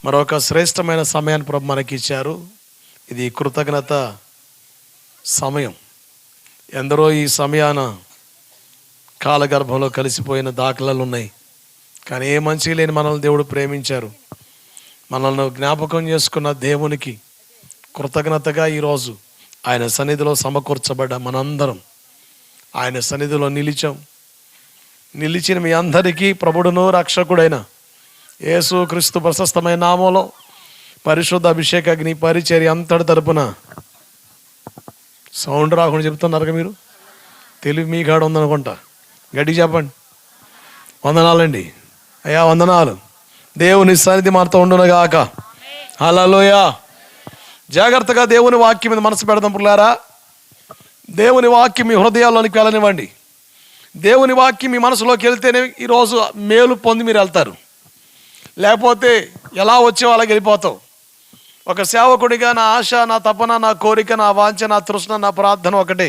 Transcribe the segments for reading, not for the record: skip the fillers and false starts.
మరొక శ్రేష్టమైన సమయాన్ని ప్రభు మనకి ఇచ్చారు. ఇది కృతజ్ఞత సమయం. ఎందరో ఈ సమయాన కాలగర్భంలో కలిసిపోయిన దాఖలాలు ఉన్నాయి. కానీ ఏ మంచి లేని మనల్ని దేవుడు ప్రేమించారు. మనల్ని జ్ఞాపకం చేసుకున్న దేవునికి కృతజ్ఞతగా ఈరోజు ఆయన సన్నిధిలో సమకూర్చబడ్డ మనందరం ఆయన సన్నిధిలో నిలిచిన మీ అందరికీ ప్రభుడును రక్షకుడైన యేసు క్రీస్తు ప్రశస్తమైన నామంలో పరిశుద్ధ అభిషేక అగ్ని పరిచర్య అంతటి తరపున సౌండ్ రాకుండా చెప్తున్నారు మీరు. తెలివి మీ కాడ ఉందనుకుంటా. గట్టిగా చెప్పండి. వందనాలండి అయ్యా, వందనాలు. దేవుని సన్నిధి మనతో ఉండునుగాక. హల్లెలూయా. జాగ్రత్తగా దేవుని వాక్యం మీద మనసు పెడదాం పుల్లారా. దేవుని వాక్యం మీ హృదయాల్లోనికి వెళ్ళనివ్వండి. దేవుని వాక్యం మీ మనసులోకి వెళ్తేనే ఈరోజు మేలు పొంది మీరు వెళ్తారు. లేకపోతే ఎలా వచ్చే వాళ్ళకి వెళ్ళిపోతావు. ఒక సేవకుడిగా నా ఆశ, నా తపన, నా కోరిక, నా వాంఛ, నా తృష్ణ, నా ప్రార్థన ఒకటే.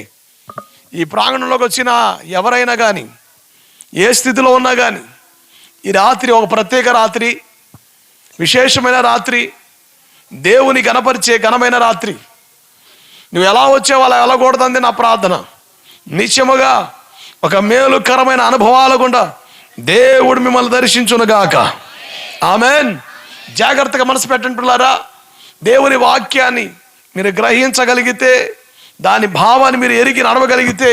ఈ ప్రాంగణంలోకి వచ్చిన ఎవరైనా కానీ, ఏ స్థితిలో ఉన్నా కానీ, ఈ రాత్రి ఒక ప్రత్యేక రాత్రి, విశేషమైన రాత్రి, దేవుని గణపరిచే ఘనమైన రాత్రి. నువ్వు ఎలా వచ్చావు అలా వెళ్ళకూడదంది నా ప్రార్థన. నిత్యముగా ఒక మేలుకరమైన అనుభవాల గుండా దేవుడు మిమ్మల్ని దర్శించునుగాక. ఆమెన్. జాగ్రత్తగా మనసు పెట్టండి పిల్లారా. దేవుని వాక్యాన్ని మీరు గ్రహించగలిగితే, దాని భావాన్ని మీరు ఎరిగి నడవగలిగితే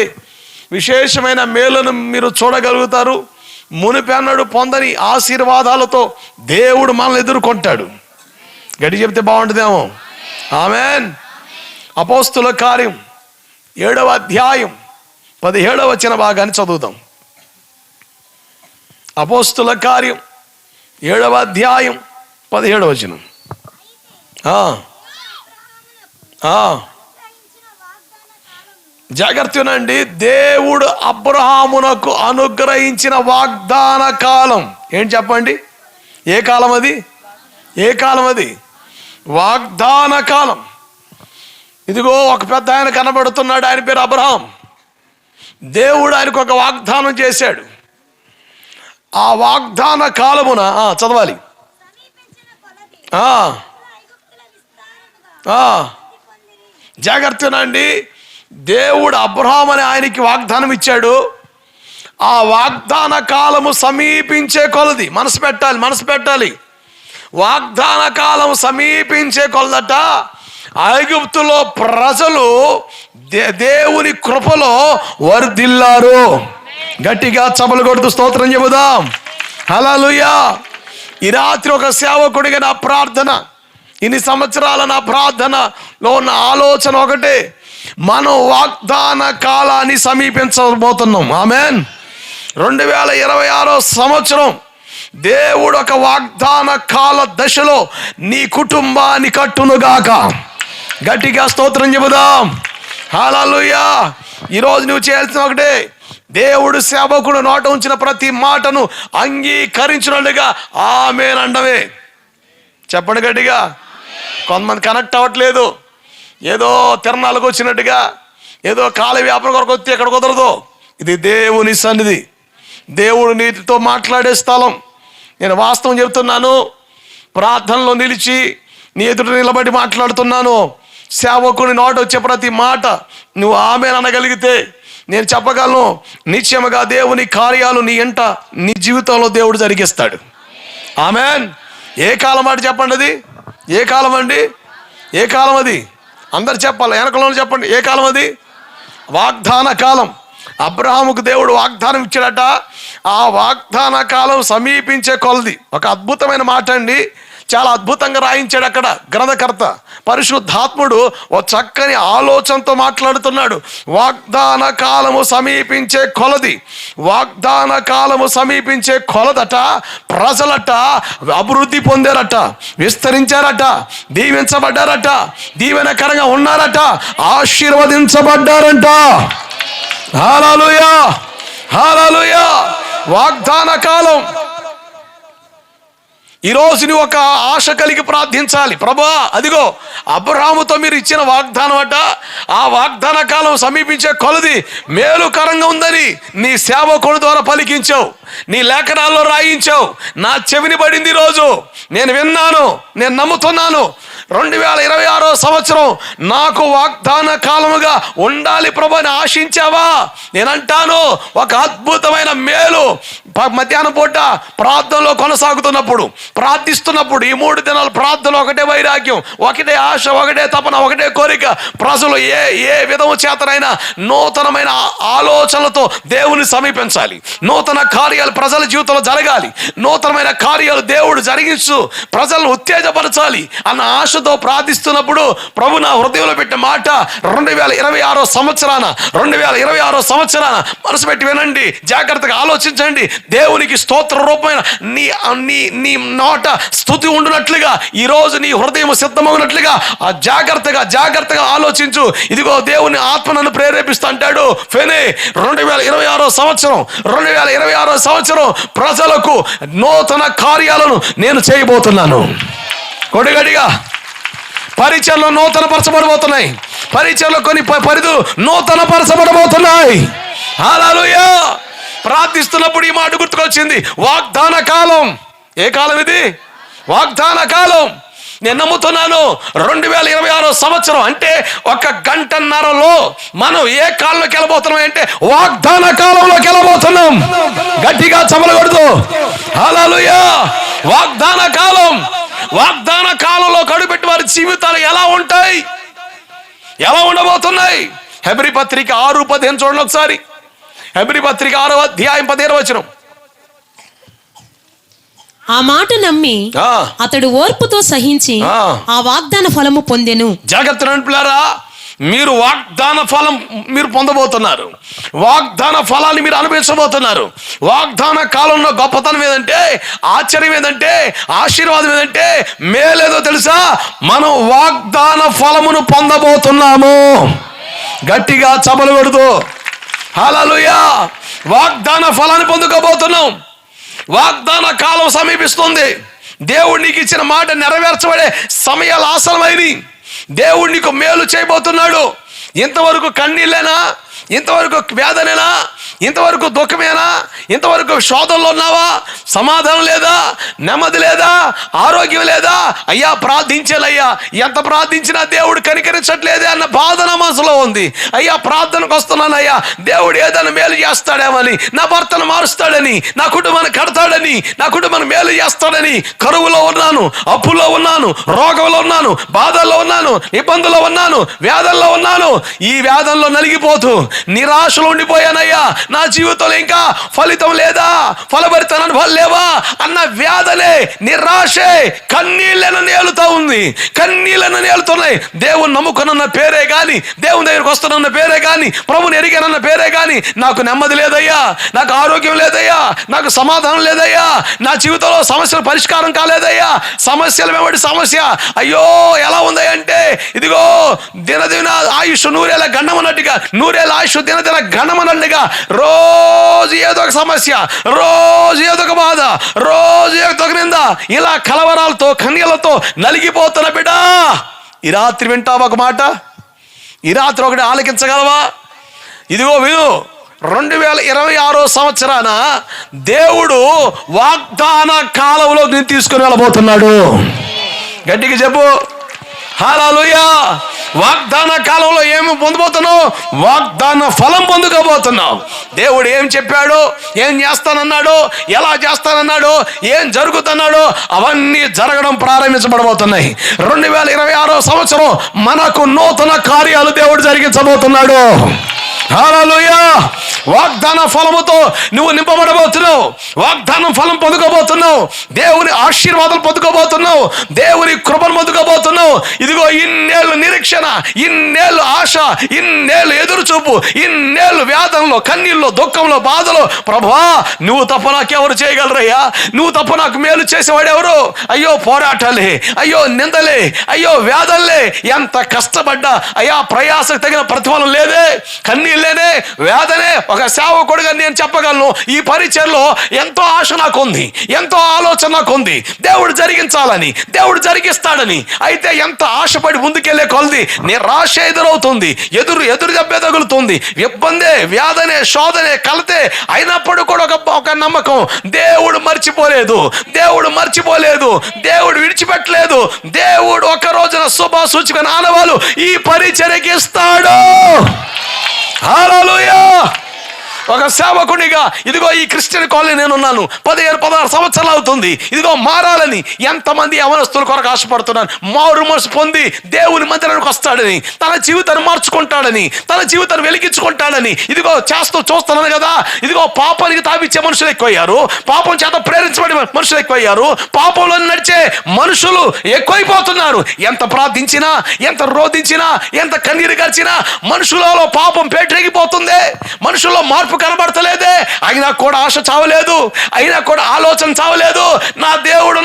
విశేషమైన మేలును మీరు చూడగలుగుతారు. మునిపెన్నడు పొందని ఆశీర్వాదాలతో దేవుడు మనల్ని ఎదుర్కొంటాడు. గట్టి చెప్తే బాగుంటుందేమో. ఆమెన్. అపోస్తుల కార్యం 7వ అధ్యాయం 17వ వచన భాగాన్ని చదువుతాం. అపోస్తుల కార్యం 7వ అధ్యాయం 17వ వచనం. జాగ్రత్తనండి. దేవుడు అబ్రహామునకు అనుగ్రహించిన వాగ్దాన కాలం ఏంటి చెప్పండి? ఏ కాలం అది? ఏ కాలం అది? వాగ్దాన కాలం. ఇదిగో ఒక పెద్ద ఆయన కనబడుతున్నాడు. ఆయన పేరు అబ్రహాం. దేవుడు ఆయనకు ఒక వాగ్దానం చేశాడు. ఆ వాగ్దాన కాలమున చదవాలి. జాగ్రత్తనండి. దేవుడు అబ్రహాం అని ఆయనకి వాగ్దానం ఇచ్చాడు. ఆ వాగ్దాన కాలము సమీపించే కొలది మనసు పెట్టాలి. వాగ్దాన కాలం సమీపించే కొలదట ఐగుప్తులో ప్రజలు దేవుని కృపలో వర్ధిల్లారు. గట్టిగా చపలు కొడుతూ స్తోత్రం చెబుదాం. హల్లెలూయా. ఈ రాత్రి ఒక సేవకుడిగా నా ప్రార్థన, ఇన్ని సంవత్సరాల నా ప్రార్థనలో ఉన్న ఆలోచన ఒకటే, మనం వాగ్దాన కాలాన్ని సమీపించబోతున్నాం. ఆమెన్. 2026 సంవత్సరం దేవుడు ఒక వాగ్దాన కాల దశలో నీ కుటుంబాన్ని కట్టునుగాక. గట్టిగా స్తోత్రం చెబుదాం. హల్లెలూయా. ఈరోజు నువ్వు చేయాల్సిన ఒకటే, దేవుడు సేవకుడు నోట ఉంచిన ప్రతి మాటను అంగీకరించినట్టుగా ఆమేన్ అండమే. చెప్పండి గట్టిగా. కొంతమంది కనెక్ట్ అవ్వట్లేదు. ఏదో తిరణాలకు వచ్చినట్టుగా, ఏదో కాల వ్యాపారం కొరకు వస్తే ఎక్కడ కుదరదు. ఇది దేవుని సన్నిధి, దేవుడు నీటితో మాట్లాడే స్థలం. నేను వాస్తవం చెబుతున్నాను. ప్రార్థనలో నిలిచి నీ ఎదుట నిలబడి మాట్లాడుతున్నాను. సేవకుని నోట వచ్చే ప్రతి మాట నువ్వు ఆమేన్ అనగలిగితే నేను చెప్పగలను, నిశ్చయముగా దేవుని కార్యాలు నీ ఎంట, నీ జీవితంలో దేవుడు జరిగిస్తాడు. ఆమేన్. ఏ కాలం మాట చెప్పండి. అది ఏ కాలం అండి? ఏ కాలం అది? అందరు చెప్పాలి. వెనకలో చెప్పండి. ఏ కాలం అది? వాగ్దాన కాలం. అబ్రహాముకు దేవుడు వాగ్దానం ఇచ్చాడట. ఆ వాగ్దాన కాలం సమీపించే కొలది. ఒక అద్భుతమైన మాట అండి. చాలా అద్భుతంగా రాయించాడు అక్కడ గ్రంథకర్త. పరిశుద్ధాత్ముడు ఓ చక్కని ఆలోచనతో మాట్లాడుతున్నాడు. వాగ్దాన కాలము సమీపించే కొలది, వాగ్దాన కాలము సమీపించే కొలదట ప్రజలట అభివృద్ధి పొందారట, విస్తరించారట, దీవించబడ్డారట, దీవెనకరంగా ఉన్నారట, ఆశీర్వదించబడ్డారంట. హల్లెలూయా. హల్లెలూయా. వాగ్దాన కాలం ఈరోజు నువ్వు ఒక ఆశ కలిగి ప్రార్థించాలి. ప్రభువా, అదిగో అబ్రహాముతో మీరు ఇచ్చిన వాగ్దానం అట, ఆ వాగ్దాన కాలం సమీపించే కొలది మేలుకరంగా ఉందని నీ సేవకుడి ద్వారా పలికించావు, నీ లేఖనాల్లో రాయించావు. నా చెవిని పడింది ఈరోజు, నేను విన్నాను, నేను నమ్ముతున్నాను. 2026 సంవత్సరం నాకు వాగ్దాన కాలముగా ఉండాలి ప్రభు అని ఆశించావా? నేనంటాను, ఒక అద్భుతమైన మేలు మధ్యాహ్నం పూట ప్రార్థనలో కొనసాగుతున్నప్పుడు, ప్రార్థిస్తున్నప్పుడు, ఈ 3 దినాలు ప్రార్థనలో ఒకటే వైరాగ్యం, ఒకటే ఆశ, ఒకటే తపన, ఒకటే కోరిక. ప్రజలు ఏ విధము చేతనైనా నూతనమైన ఆలోచనలతో దేవుని సమీపించాలి, నూతన కార్యాలు ప్రజల జీవితంలో జరగాలి, నూతనమైన కార్యాలు దేవుడు జరిగించు ప్రజలను ఉత్తేజపరచాలి అన్న ఆశతో ప్రార్థిస్తున్నప్పుడు ప్రభు నా హృదయంలో పెట్టిన మాట, 2026 సంవత్సరాన మనసు పెట్టి వినండి, జాగ్రత్తగా ఆలోచించండి. దేవునికి స్తోత్ర రూపమైన నీ నోట స్తుతి ఉండునట్లుగా, ఈరోజు నీ హృదయం సిద్ధమవునట్లుగా జాగ్రత్తగా ఆలోచించు. ఇదిగో దేవుని ఆత్మ నన్ను ప్రేరేపిస్తూ అంటాడు, ఫెనే 2026 సంవత్సరం ప్రజలకు నూతన కార్యాలను నేను చేయబోతున్నాను. కొడిగడిగా పరిచయలో నూతన పరచబడబోతున్నాయి, పరిచయలో కొన్ని పరిధులు నూతన పరచబడబోతున్నాయి. హల్లెలూయా. ప్రార్థిస్తున్నప్పుడు ఈ మాట గుర్తుకొచ్చింది, వాగ్దాన కాలం. ఏ కాలం ఇది? వాగ్దాన కాలం. నేను నమ్ముతున్నాను 2026 సంవత్సరం అంటే 1 గంటన్నరలో మనం ఏ కాలంలోకి వెళ్ళబోతున్నాం అంటే వాగ్దాన కాలంలోకి వెళ్ళబోతున్నాం. గట్టిగా చమలకూడదు. హల్లెలూయా. వాగ్దాన కాలంలో కడుపెట్టి వారి జీవితాలు ఎలా ఉంటాయి, ఎలా ఉండబోతున్నాయి? హెబ్రీ పత్రిక 6:15 చూడండి ఒకసారి. హెబ్రీ పత్రిక 6వ అధ్యాయం 15వ వచనం. ఆ మాట నమ్మి అతడు ఓర్పుతో సహించి ఆ వాగ్దాన ఫలము పొందెను. జాగ్రత్త పిల్లారా, మీరు వాగ్దాన ఫలం మీరు పొందబోతున్నారు, వాగ్దాన ఫలాన్ని మీరు అనుభవించబోతున్నారు. వాగ్దాన కాలంలో గొప్పతనం ఏదంటే, ఆశ్చర్యం ఏదంటే, ఆశీర్వాదం ఏదంటే, మేలేదో తెలుసా? మనం వాగ్దాన ఫలమును పొందబోతున్నాము. గట్టిగా చపలు కొడుతూ హల్లెలూయా. వాగ్దాన ఫలాన్ని పొందుకోబోతున్నాం. వాగ్దాన కాలం సమీపిస్తుంది. దేవుడు నీకు ఇచ్చిన మాట నెరవేర్చబడే సమయాలు ఆసన్నమైనవి. దేవుడు నీకు మేలు చేయబోతున్నాడు. ఇంతవరకు కన్నీళ్ళేనా? ఇంతవరకు వేదనేనా? ఇంతవరకు దుఃఖమేనా? ఇంతవరకు శోధనలో ఉన్నావా? సమాధానం లేదా? నెమ్మది లేదా? ఆరోగ్యం లేదా? అయ్యా ప్రార్థించాలయ్యా, ఎంత ప్రార్థించినా దేవుడు కనికరించట్లేదే అన్న బాధ నా మనసులో ఉంది. అయ్యా ప్రార్థనకు వస్తున్నానయ్యా, దేవుడు ఏదైనా మేలు చేస్తాడేమని, నా భర్తను మారుస్తాడని, నా కుటుంబాన్ని కడతాడని, నా కుటుంబాన్ని మేలు చేస్తాడని కరువులో ఉన్నాను, అప్పుల్లో ఉన్నాను, రోగంలో ఉన్నాను, బాధల్లో ఉన్నాను, ఇబ్బందుల్లో ఉన్నాను, వేదనలో ఉన్నాను. ఈ వేదనలో నలిగిపోతూ నిరాశలో ఉండిపోయానయ్యా, నా జీవితంలో ఇంకా ఫలితం లేదా, ఫలభరితమైన అనుభవాలు లేవా అన్న వేదనే, నిరాశే కన్నీళ్ళను నేలుతా ఉంది, కన్నీళ్ళను నేలుతున్నాయి. దేవుని నమ్ముకున్న పేరే కానీ, దేవుని దగ్గరికి వస్తున్న పేరే కానీ, ప్రభుని ఎరిగానన్న పేరే కానీ నాకు నెమ్మది లేదయ్యా, నాకు ఆరోగ్యం లేదయ్యా, నాకు సమాధానం లేదయ్యా, నా జీవితంలో సమస్యలు పరిష్కారం కాలేదయ్యా, సమస్యలు వెంబడి సమస్య. అయ్యో ఎలా ఉంది అంటే, ఇదిగో దినదిన ఆయుష్ నూరేళ్ళ గండమన్నట్టుగా, నూరేళ్ళ ఆయుష్ దినదిన గండమన్నట్టుగా రోజు ఏదో ఒక సమస్య, రోజు ఏదో ఒక బాధ, రోజు ఏదో ఒక నింద, ఇలా కలవరాలతో కన్నీళ్లతో నలిగిపోతున్న బిడ్డ, ఈ రాత్రి వింటావా ఒక మాట? ఈ రాత్రి ఒకటి ఆలకించగలవా? ఇదిగో విను, 2026 సంవత్సరాన దేవుడు వాగ్దాన కాలంలో నేను తీసుకుని వెళ్ళబోతున్నాడు. గట్టిగా చెప్పు హల్లెలూయా. వాగ్దాన కాలంలో ఏమి పొందబోతున్నావు? వాగ్దాన ఫలం పొందుకోబోతున్నావు. దేవుడు ఏం చెప్పాడు, ఏం చేస్తానన్నాడు, ఎలా చేస్తానన్నాడు, ఏం జరుగుతున్నాడో అవన్నీ జరగడం ప్రారంభించబడబోతున్నాయి. 2026 సంవత్సరం మనకు నూతన కార్యాలు దేవుడు జరిగించబోతున్నాడు. హల్లెలూయా. వాగ్దాన ఫలముతో నువ్వు నింపబడబోతున్నావు, వాగ్దానం ఫలం పొందుకోబోతున్నావు, దేవుని ఆశీర్వాదాలు పొందుకోబోతున్నావు, దేవుని కృపను పొందుకోబోతున్నావు. ఇదిగో ఇన్నేళ్ళు నిరీక్షణ, ఇన్నేళ్ళు ఆశ, ఇన్నేళ్ళు ఎదురు చూపు, ఇన్నేళ్ళు వేదనలో, కన్నీళ్ళు, దుఃఖంలో, బాధలో, ప్రభువా నువ్వు తప్ప నాకెవరు చేయగలరయ్యా, నువ్వు తప్ప నాకు మేలు చేసేవాడు ఎవరు? అయ్యో పోరాటాలే, అయ్యో నిందలే, అయ్యో వేదనలే, ఎంత కష్టపడ్డా అయ్యా ప్రయాసకు తగిన ప్రతిఫలం లేదే, కన్నీళ్ళేనే, వేదనే, ఒక సేవకుడిగా నేను చెప్పగలను, ఈ పరిచర్లో ఎంతో ఆశ నాకు ఉంది, ఎంతో ఆలోచన నాకు ఉంది, దేవుడు జరిగించాలని, దేవుడు జరిగిస్తాడని. అయితే ఎంత ఆశపడి ముందుకెళ్లే కొలది నిరాశ ఎదురవుతుంది, ఎదురు దెబ్బ తగులుతుంది, ఇబ్బందే, వ్యాధనే, శోధనే, కలతే. అయినప్పుడు కూడా ఒక నమ్మకం, దేవుడు మర్చిపోలేదు, దేవుడు విడిచిపెట్టలేదు. దేవుడు ఒక రోజున శుభ సూచక ఆనవాలు ఈ పరిచర్యకి ఇస్తాడు. హల్లెలూయా. ఒక సేవకునిగా ఇదిగో ఈ క్రిస్టియన్ కాలనీ నేనున్నాను, 15-16 సంవత్సరాలు అవుతుంది. ఇదిగో మారాలని ఎంతమంది యవనస్తుల కొరకు ఆశపడుతున్నాను. మారు మనసు పొంది దేవుని మందిరానికి వస్తాడని, తన జీవితాన్ని మార్చుకుంటాడని, తన జీవితాన్ని వెలిగించుకుంటాడని ఇదిగో చూస్తున్నాను కదా. ఇదిగో పాపానికి తావిచ్చే మనుషులు ఎక్కువయ్యారు, పాపం చేత ప్రేరించబడే మనుషులు ఎక్కువయ్యారు, పాపంలో నడిచే మనుషులు ఎక్కువైపోతున్నారు. ఎంత ప్రార్థించినా, ఎంత రోధించినా, ఎంత కన్నీరు గర్చినా మనుషులలో పాపం పేటరేగిపోతుంది, మనుషుల్లో మార్పు కనబడతలేదే. అయినా కూడా ఆశ చావలేదు, అయినా కూడా ఆలోచన చావలేదు. నా దేవుడు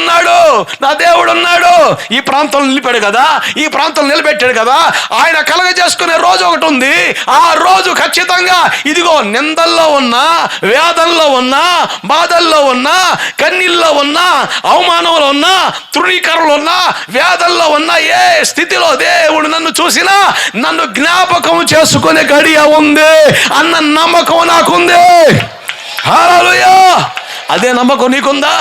ఉన్నాడు, ఈ ప్రాంతంలో నిలిపాడు కదా, ఈ ప్రాంతంలో నిలబెట్టాడు కదా. ఆయన కలగజేసుకునే రోజు ఒకటి ఉంది. ఆ రోజు ఖచ్చితంగా ఇదిగో నిందల్లో ఉన్నా, వేదనలో ఉన్నా, బాధల్లో ఉన్నా, కన్నీళ్ళలో ఉన్నా, అవమానంలో ఉన్నా, తృణీకరణలో ఉన్నా, వేదనలో ఉన్నా, ఏ స్థితిలో దేవుడు నన్ను చూసినా నన్ను జ్ఞాపకం చేసుకునే గడియ ఉంది అన్న నమ్మకం నాకుంది. హల్లెలూయా. అదే నమ్మకం నీకుందా?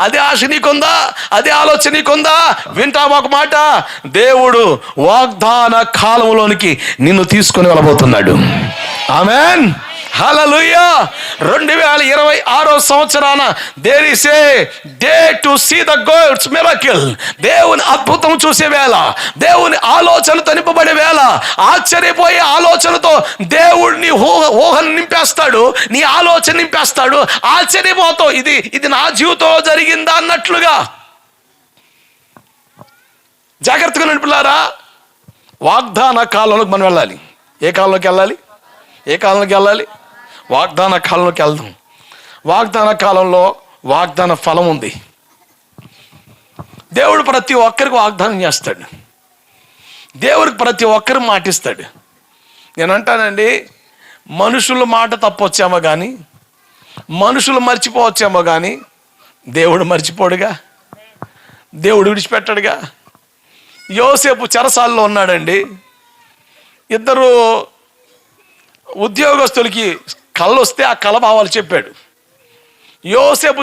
అదే ఆశ నీకుందా? అదే ఆలోచన నీకుందా? వింటావా ఒక మాట? దేవుడు వాగ్దాన కాలంలోనికి నిన్ను తీసుకొని వెళ్ళబోతున్నాడు. ఆమేన్. హల్లెలూయా. 2026 సంవత్సరాన there is a day to see the God's miracle. దేవుని అద్భుతం చూసే వేళ, దేవుని ఆలోచనతో నింపబడే వేళ, ఆశ్చర్యపోయే ఆలోచనతో దేవుడిని ఊహను నింపేస్తాడు, నీ ఆలోచన నింపేస్తాడు. ఆశ్చర్యపోతావు, ఇది నా జీవితంలో జరిగిందా అన్నట్లుగా. జాగ్రత్తగా నడిపిల్లారా. వాగ్దాన కాలంలోకి మనం వెళ్ళాలి. ఏ కాలంలోకి వెళ్ళాలి? వాగ్దాన కాలంలోకి వెళ్దాం. వాగ్దాన కాలంలో వాగ్దాన ఫలం ఉంది. దేవుడు ప్రతి ఒక్కరికి వాగ్దానం చేస్తాడు, దేవుడికి ప్రతి ఒక్కరు మాటిస్తాడు. నేను అంటానండి, మనుషుల మాట తప్పొచ్చామో కానీ, మనుషులు మర్చిపోవచ్చేమో కానీ దేవుడు మర్చిపోడుగా, దేవుడు విడిచిపెట్టాడుగా. యోసేపు చెరసాల్లో ఉన్నాడండి. ఇద్దరు ఉద్యోగస్తులకి కళ్ళు వస్తే ఆ కళ భావాలు చెప్పాడు. యోసేపు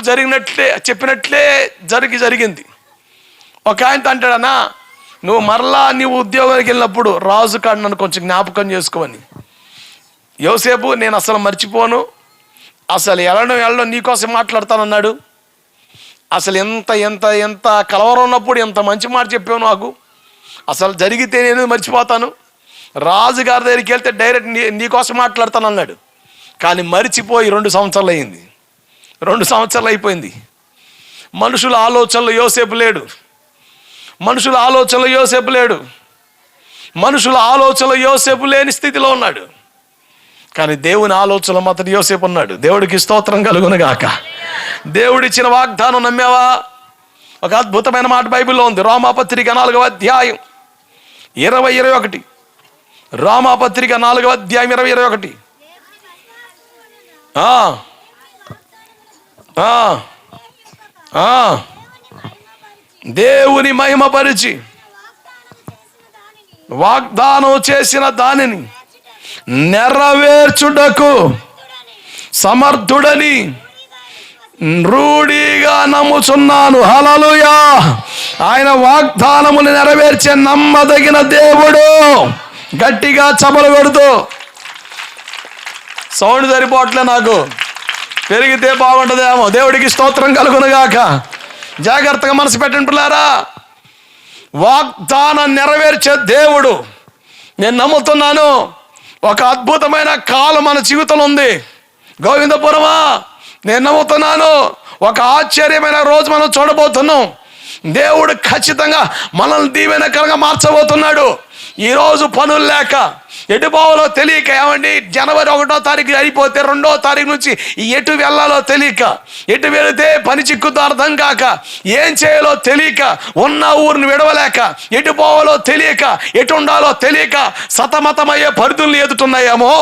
చెప్పినట్లే జరిగింది. ఒక ఆయనతో అంటాడన్నా, నువ్వు మరలా నీవు ఉద్యోగానికి వెళ్ళినప్పుడు రాజు కాడు నన్ను కొంచెం జ్ఞాపకం చేసుకోమని. యోసేపు, నేను అసలు మర్చిపోను, అసలు వెళ్ళడం నీకోసం మాట్లాడతానన్నాడు. అసలు ఎంత కలవరం ఉన్నప్పుడు ఎంత మంచి మాట చెప్పావు నాకు, అసలు జరిగితే నేను మర్చిపోతాను, రాజుగారి దగ్గరికి వెళ్తే డైరెక్ట్ నీకోసం మాట్లాడతాను అన్నాడు. కానీ మరిచిపోయి 2 సంవత్సరాలు అయింది, 2 సంవత్సరాలు అయిపోయింది. మనుషుల ఆలోచనలో యోసేపు లేడు, మనుషుల ఆలోచనలో యోసేపు లేని స్థితిలో ఉన్నాడు. కానీ దేవుని ఆలోచనలో మాత్రం యోసేపు ఉన్నాడు. దేవుడికి స్తోత్రం కలుగును గాక. దేవుడిచ్చిన వాగ్దానం నమ్మావా? ఒక అద్భుతమైన మాట బైబిల్లో ఉంది. రోమాపత్రిక 4వ అధ్యాయం 20-21. రోమాపత్రిక 4వ అధ్యాయం 20-21. దేవుని మహిమపరిచి వాగ్దానం చేసిన దానిని నెరవేర్చుటకు సమర్థుడని రూఢిగా నమ్ముచున్నాను. హల్లెలూయా. ఆయన వాగ్దానములు నెరవేర్చే నమ్మదగిన దేవుడు. గట్టిగా చపలు కొడుతూ, సౌండ్ సరిపోవట్లే నాకు, పెరిగితే బాగుంటుందేమో. దేవుడికి స్తోత్రం కలుగునుగాక. జాగ్రత్తగా మనసు పెట్టండి పిల్లారా. వాగ్దానం నెరవేర్చే దేవుడు నేను నమ్ముతున్నాను. ఒక అద్భుతమైన కాలం మన జీవితంలో ఉంది. గోవిందపురమా, నేను నమ్ముతున్నాను. ఒక ఆశ్చర్యమైన రోజు మనం చూడబోతున్నాం. దేవుడు ఖచ్చితంగా మనల్ని దీవెనకరంగా మార్చబోతున్నాడు. ఈరోజు పనులు లేక, ఎటు పోవాలో తెలియక, ఏమండి జనవరి 1వ తారీఖు అయిపోతే 2వ తారీఖు నుంచి ఎటు వెళ్ళాలో తెలియక, ఎటు వెళితే పని చిక్కుతో అర్థం కాక, ఏం చేయాలో తెలియక, ఉన్న ఊరిని విడవలేక, ఎటు పోవాలో తెలియక, ఎటు ఉండాలో తెలియక సతమతమయ్యే పరిధులు ఎదుటున్నాయేమో.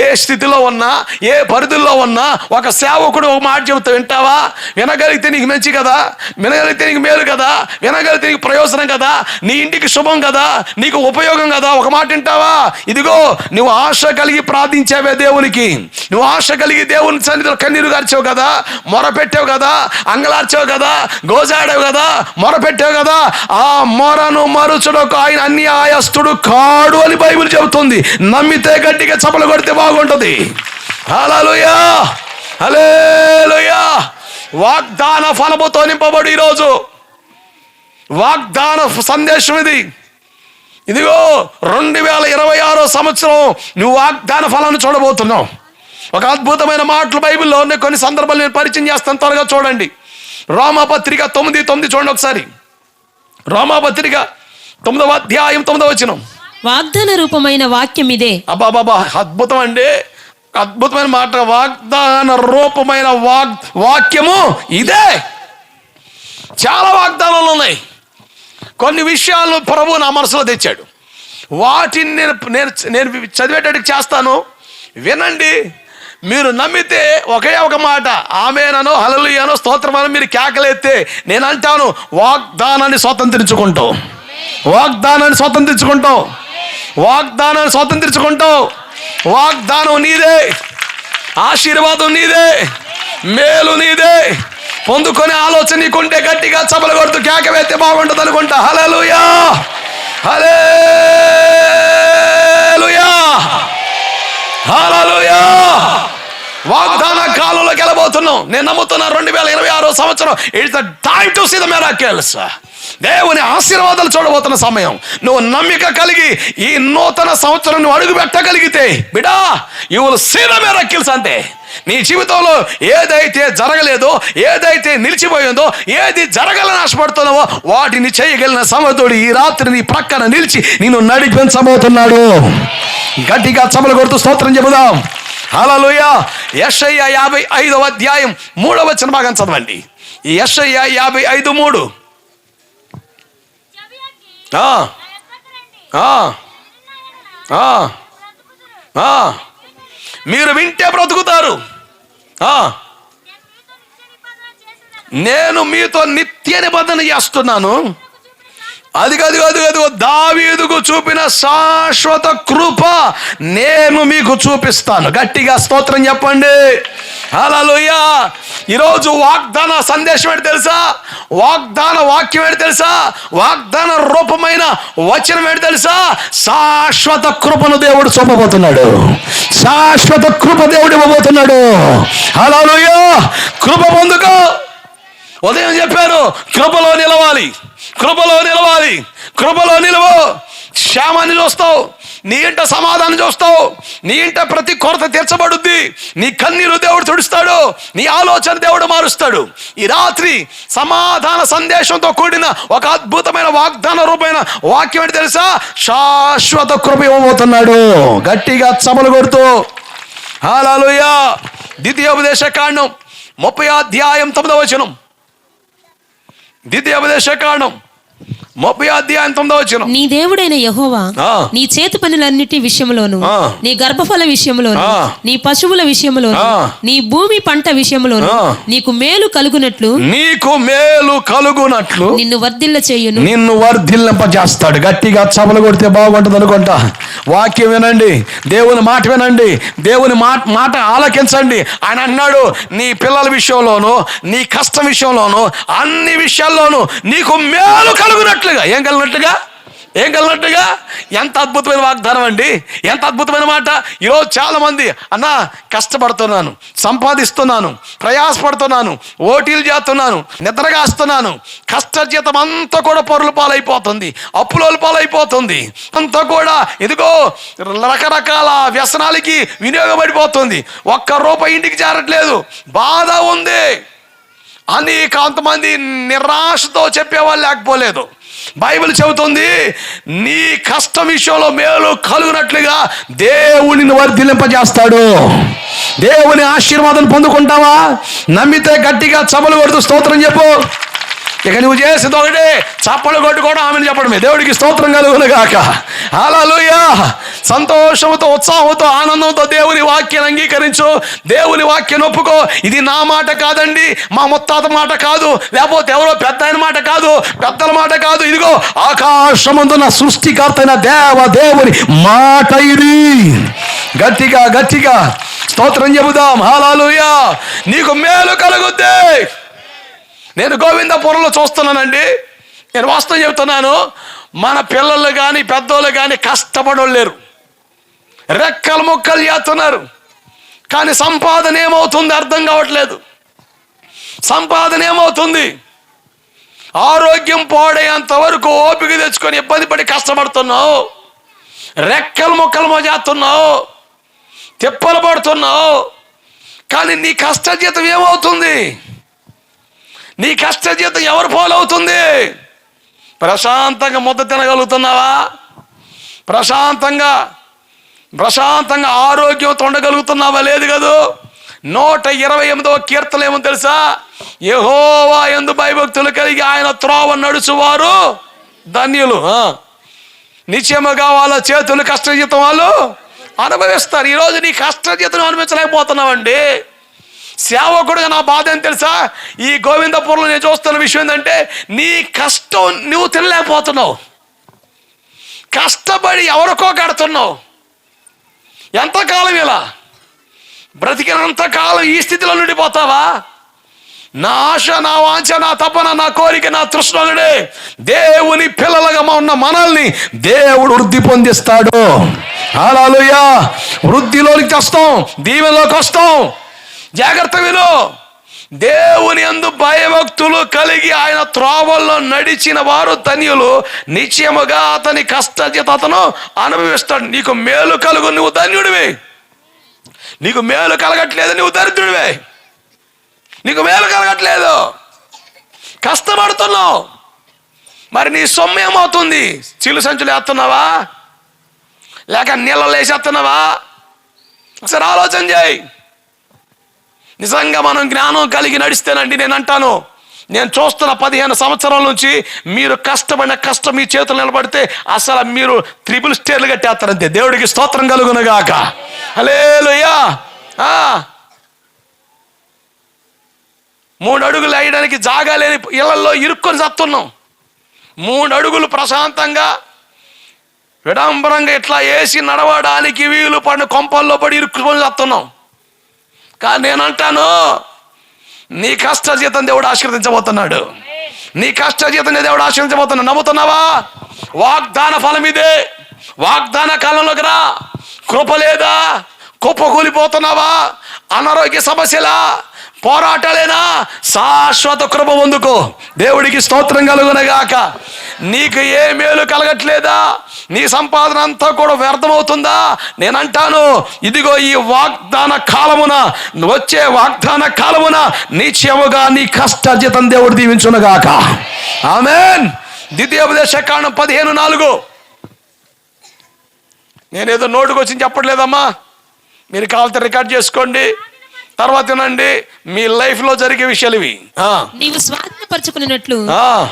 ఏ స్థితిలో ఉన్నా, ఏ పరిధుల్లో ఉన్నా ఒక సేవకుడు ఒక మాట చెబుతా, వింటావా? వినగలిగితే నీకు మంచి కదా, వినగలిగితే నీకు మేలు కదా, వినగలిగితే నీకు ప్రయోజనం కదా, నీ ఇంటికి శుభం కదా, నీకు ఉపయోగం కదా. ఒక మాట వింటావా? ఇదిగో నువ్వు ఆశ కలిగి ప్రార్థించావే దేవునికి, నువ్వు ఆశ కలిగి దేవుని సన్నిధిలో కన్నీరు గార్చావు కదా, మొరపెట్టావు కదా, అంగలార్చావు కదా, గోజాడావు కదా, మొరపెట్టావు కదా. ఆ మొరను మరుచుడకు ఆయన అన్యాయస్తుడు కాడు అని బైబిల్ చెబుతుంది. నమ్మితే గట్టిగా చపలు కొడితే బాగుంటుంది. హల్లెలూయా, హల్లెలూయా. వాగ్దాన ఫలముతో నింపబడు ఈరోజు. వాగ్దాన సందేశం ఇది. ఇదిగో 2026 సంవత్సరం నువ్వు వాగ్దాన ఫలాన్ని చూడబోతున్నావు. ఒక అద్భుతమైన మాటలు బైబిల్లో ఉన్నాయి. కొన్ని సందర్భాలు నేను పరిచయం చేస్తాను, త్వరగా చూడండి. రోమాపత్రిక 9:9 చూడండి ఒకసారి. రోమాపత్రిక 9వ అధ్యాయం 9వ వచనం. వాగ్దాన రూపమైన వాక్యం ఇదే. అబ్బాబాబా, అద్భుతం అండి, అద్భుతమైన మాట. వాగ్దాన రూపమైన వాక్యము ఇదే. చాలా వాగ్దానాలు ఉన్నాయి. కొన్ని విషయాలు ప్రభు నా మనసులో తెచ్చాడు. వాటిని నేను చదివేటట్టుకు చేస్తాను, వినండి. మీరు నమ్మితే ఒకే ఒక మాట ఆమేననో హల్లెలూయానో స్తోత్రమనో మీరు కేకలేస్తే నేను అంటాను, వాగ్దానాన్ని స్వతంత్రించుకుంటావు, వాగ్దానాన్ని స్వతంత్రించుకుంటావు, వాగ్దానాన్ని స్వతంత్రించుకుంటావు. వాగ్దానం నీదే, ఆశీర్వాదం నీదే, మేలు నీదే. పొందుకునే ఆలోచన నీకుంటే గట్టిగా చపలు కొడుతూ కేక వేస్తే బాగుంటుంది అనుకుంటా. హల్లెలూయా, హల్లెలూయా, హల్లెలూయా. వాగ్దాన కాలంలోకి వెళ్ళబోతున్నాం. నేను నమ్ముతున్నా 2026 సంవత్సరం it's the time to see the miracles. దేవుని ఆశీర్వాదాలు చూడబోతున్న సమయం. నువ్వు నమ్మిక కలిగి ఈ నూతన సంవత్సరం నువ్వు అడుగు పెట్టగలిగితే బిడా, you will see the miracles. అంతే. నీ జీవితంలో ఏదైతే జరగలేదో, ఏదైతే నిలిచిపోయిందో, ఏది జరగాలని ఆశపడుతున్నావో వాటిని చేయగలిగిన సమర్థుడు ఈ రాత్రి నీ ప్రక్కన నిలిచి నిన్ను నడిపించబోతున్నాడు. గట్టిగా చపలు కొడుతూ స్తోత్రం చెబుదాం. హల్లెలూయా. యెషయా 55వ అధ్యాయం 3వ వచనం భాగం చదవండి. ఈ యెషయా 55:3. మీరు వింటే బ్రతుకుతారు. నేను మీతో నిత్య నిబంధన చేస్తున్నాను. అది దావీదుకు చూపిన శాశ్వత కృప నేను మీకు చూపిస్తాను. గట్టిగా స్తోత్రం చెప్పండి. హల్లెలూయా. ఈరోజు వాగ్దాన సందేశం ఏంటి తెలుసా? వాగ్దాన వాక్యం ఏంటి తెలుసా? వాగ్దాన రూపమైన వచనం ఏంటి తెలుసా? శాశ్వత కృపను దేవుడు చూపబోతున్నాడు. శాశ్వత కృప దేవుడు ఇవ్వబోతున్నాడు. హల్లెలూయా. కృప పొందుకో. ఉదయం చెప్పాను, కృపలో నిలవాలి, కృపలో నిలవాలి, కృపలో నిలువు. క్షేమాన్ని చూస్తావు, నీ ఇంట సమాధానం చూస్తావు, నీ ఇంట ప్రతి కొరత తీర్చబడుద్ది, నీ కన్నీరు దేవుడు తుడుస్తాడు, నీ ఆలోచన దేవుడు మారుస్తాడు. ఈ రాత్రి సమాధాన సందేశంతో కూడిన ఒక అద్భుతమైన వాగ్దాన రూపమైన వాక్యం ఏంటి తెలుసా? శాశ్వత కృప ఇవ్వబోతున్నాడు. గట్టిగా చపలు కొడుతూ హల్లెలూయా. ద్వితీయోపదేశ కాండం 30వ అధ్యాయం 9వ వచనం. ద్వితీయోపదేశ కాండం 30వ అధ్యాయం 9వ వచనం. నీ దేవుడైన యెహోవా నీ చేతి పనులన్నిటి విషయంలోను, నీ గర్భఫల విషయంలోను, నీ పశువుల విషయంలోను, నీ భూమి పంట విషయంలోను నీకు మేలు కలుగునట్లు, నీకు మేలు కలుగునట్లు నిన్ను వర్ధిల్ల చేయును. నిన్ను వర్ధిల్లింపజేస్తాడు. గట్టిగా చపలు కొడితే బాగుంటుంది అనుకుంటా. వాక్యం వినండి, దేవుని మాట వినండి, దేవుని మాట ఆలకించండి. ఆయన అన్నాడు, నీ పిల్లల విషయంలోను, నీ కష్టం విషయంలోను, అన్ని విషయాల్లోనూ నీకు మేలు కలుగునట్లుగా. ఏం కలిగినట్టుగా? ఏం కలిగినట్టుగా? ఎంత అద్భుతమైన వాగ్దానం అండి, ఎంత అద్భుతమైన మాట. ఈరోజు చాలా మంది, అన్నా కష్టపడుతున్నాను, సంపాదిస్తున్నాను, ప్రయాసపడుతున్నాను, ఓటీలు చేస్తున్నాను, నిద్రగాస్తున్నాను, కష్టజీతం అంతా కూడా పొరుల పాలైపోతుంది, అప్పుల పాలైపోతుంది, అంతా కూడా ఇదిగో రకరకాల వ్యసనాలకి వినియోగపడిపోతుంది, ₹1 ఇంటికి చేరట్లేదు, బాధ ఉంది అని కొంతమంది నిరాశతో చెప్పేవాళ్ళు లేకపోలేదు. బైబిల్ చెబుతుంది, నీ కష్టం విషయంలో మేలు కలుగునట్లుగా దేవునిని వర్ధిల్లింపజేస్తాడు. దేవుని ఆశీర్వాదం పొందుకుంటావా? నమ్మితే గట్టిగా చప్పలు కొడుతూ స్తోత్రం చెప్పు. ఇక నువ్వు చేసేది ఒకటే, చప్పలు కొట్టుకోవడం, ఆమెను చెప్పడమే. దేవుడికి స్తోత్రం కలుగును గాక. హల్లెలూయా. సంతోషంతో, ఉత్సాహంతో, ఆనందంతో దేవుని వాక్యాన్ని అంగీకరించు. దేవుని వాక్యాన్ని ఒప్పుకో. ఇది నా మాట కాదండి, మా ముత్తాత మాట కాదు, లేకపోతే ఎవరో పెద్ద ఆయన మాట కాదు, పెద్దల మాట కాదు. ఇదిగో ఆకాశమందున్న సృష్టికర్త అయిన దేవుని మాట ఇది. గట్టిగా గట్టిగా స్తోత్రం చెబుదాం. హల్లెలూయా. నీకు మేలు కలుగుద్ది. నేను గోవిందపురంలో చూస్తున్నానండి. నేను వాస్తవం చెబుతున్నాను, మన పిల్లలు కానీ పెద్దోళ్ళు కానీ కష్టపడోళ్ళు లేరు, రెక్కలు ముక్కలు చేస్తున్నారు. కానీ సంపాదన ఏమవుతుంది అర్థం కావట్లేదు. సంపాదన ఏమవుతుంది? ఆరోగ్యం పాడేంత వరకు ఓపిక తెచ్చుకొని ఇబ్బంది పడి కష్టపడుతున్నావు, రెక్కలు ముక్కలు చేస్తున్నావు, తిప్పలు పడుతున్నావు. కానీ నీ కష్టజీతం ఏమవుతుంది? నీ కష్టజీతం ఎవరు పోలవుతుంది? ప్రశాంతంగా ముద్ద తినగలుగుతున్నావా? ప్రశాంతంగా ఆరోగ్యంతో ఉండగలుగుతున్నావా? లేదు కదా. 128వ కీర్తన ఏమో తెలుసా? యెహోవా యందు భయభక్తులు కలిగి ఆయన త్రోవ నడుచువారు ధన్యులు. నిశ్చయముగా వాళ్ళ చేతులు కష్టజీతం వాళ్ళు అనుభవిస్తారు. ఈరోజు నీ కష్టజీతం అనుభవించలేకపోతున్నావండి. సేవకుడుగా నా బాధ ఏం తెలుసా? ఈ గోవిందపురంలో నేను చూస్తున్న విషయం ఏంటంటే, నీ కష్టం నువ్వు తినలేకపోతున్నావు. కష్టపడి ఎవరికో కడుతున్నావు. ఎంతకాలం ఇలా బ్రతికినంతకాలం ఈ స్థితిలో ఉండిపోతావా? నా ఆశ, నా వాంఛ, నా తపన, నా కోరిక, నా తృష్ణుడే దేవుని పిల్లలుగా ఉన్న మనల్ని దేవుడు వృద్ధి పొందిస్తాడు. హల్లెలూయా. వృద్ధిలోకి వస్తాం, దీవెనలోకి వస్తాం. జాగ్రత్త విను. దేవుని యందు భయభక్తులు కలిగి ఆయన త్రోవల్లో నడిచిన వారు ధన్యులు. నిశ్చయముగా అతని కష్టజీతం అతను అనుభవిస్తాడు. నీకు మేలు కలుగు, నువ్వు ధన్యుడివే. నీకు మేలు కలగట్లేదు, నువ్వు దరిద్రుడివే. నీకు మేలు కలగట్లేదు, కష్టపడుతున్నావు. మరి నీ సొమ్ము ఏమవుతుంది? చిల్లు సంచులు వేస్తున్నావా, లేక నీళ్ళలో వేసేస్తున్నావా? ఒకసారి ఆలోచన చేయి. నిజంగా మనం జ్ఞానం కలిగి నడిస్తేనండి, నేను అంటాను, నేను చూస్తున్న 15 సంవత్సరాల నుంచి మీరు కష్టపడిన కష్టం మీ చేతులు నిలబడితే అసలు మీరు 3 స్టేర్లు కట్టేస్తారంతే. దేవుడికి స్తోత్రం కలుగునుగాక. హల్లెలూయా. 3 అడుగులు వేయడానికి జాగా లేని ఇళ్లలో ఇరుక్కొని చస్తున్నాం. 3 అడుగులు ప్రశాంతంగా విడంబరంగా ఇట్లా వేసి నడవడానికి వీలు పడిన కొంపల్లో పడి ఇరుక్కుని చస్తున్నాం. కానీ నేను అంటాను, నీ కష్టజీతం దేవుడు ఆశీర్వదించబోతున్నాడు. నీ కష్టజీతం దేవుడు ఆశీర్వదించబోతున్నాడు. నమ్ముతున్నావా? వాగ్దాన ఫలం ఇదే. వాగ్దాన కాలంలోకి రా. కృప లేదా? కుప్పకూలిపోతున్నావా? అనారోగ్య సమస్యలా? పోరాటాలేనా? శాశ్వత కృప పొందుకో. దేవుడికి స్తోత్రం కలుగునగాక. నీకు ఏ మేలు కలగట్లేదా? నీ సంపాదన అంతా కూడా వ్యర్థమవుతుందా? నేనంటాను, ఇదిగో ఈ వాగ్దాన కాలమున, వచ్చే వాగ్దాన కాలమున నిశ్చయముగా నీ కష్టజీతం దేవుడు దీవించునుగాక. ఆమేన్. ద్వితీయోపదేశకాండం 15:4. నేనేదో నోటుకు వచ్చి చెప్పట్లేదమ్మా, మీరు కావాలంటే రికార్డ్ చేసుకోండి, తర్వాత వినండి. మీ లైఫ్ లో జరిగే విషయాలు ఇవి. నీవు స్వాస్థ్యపరచుకున్నట్లు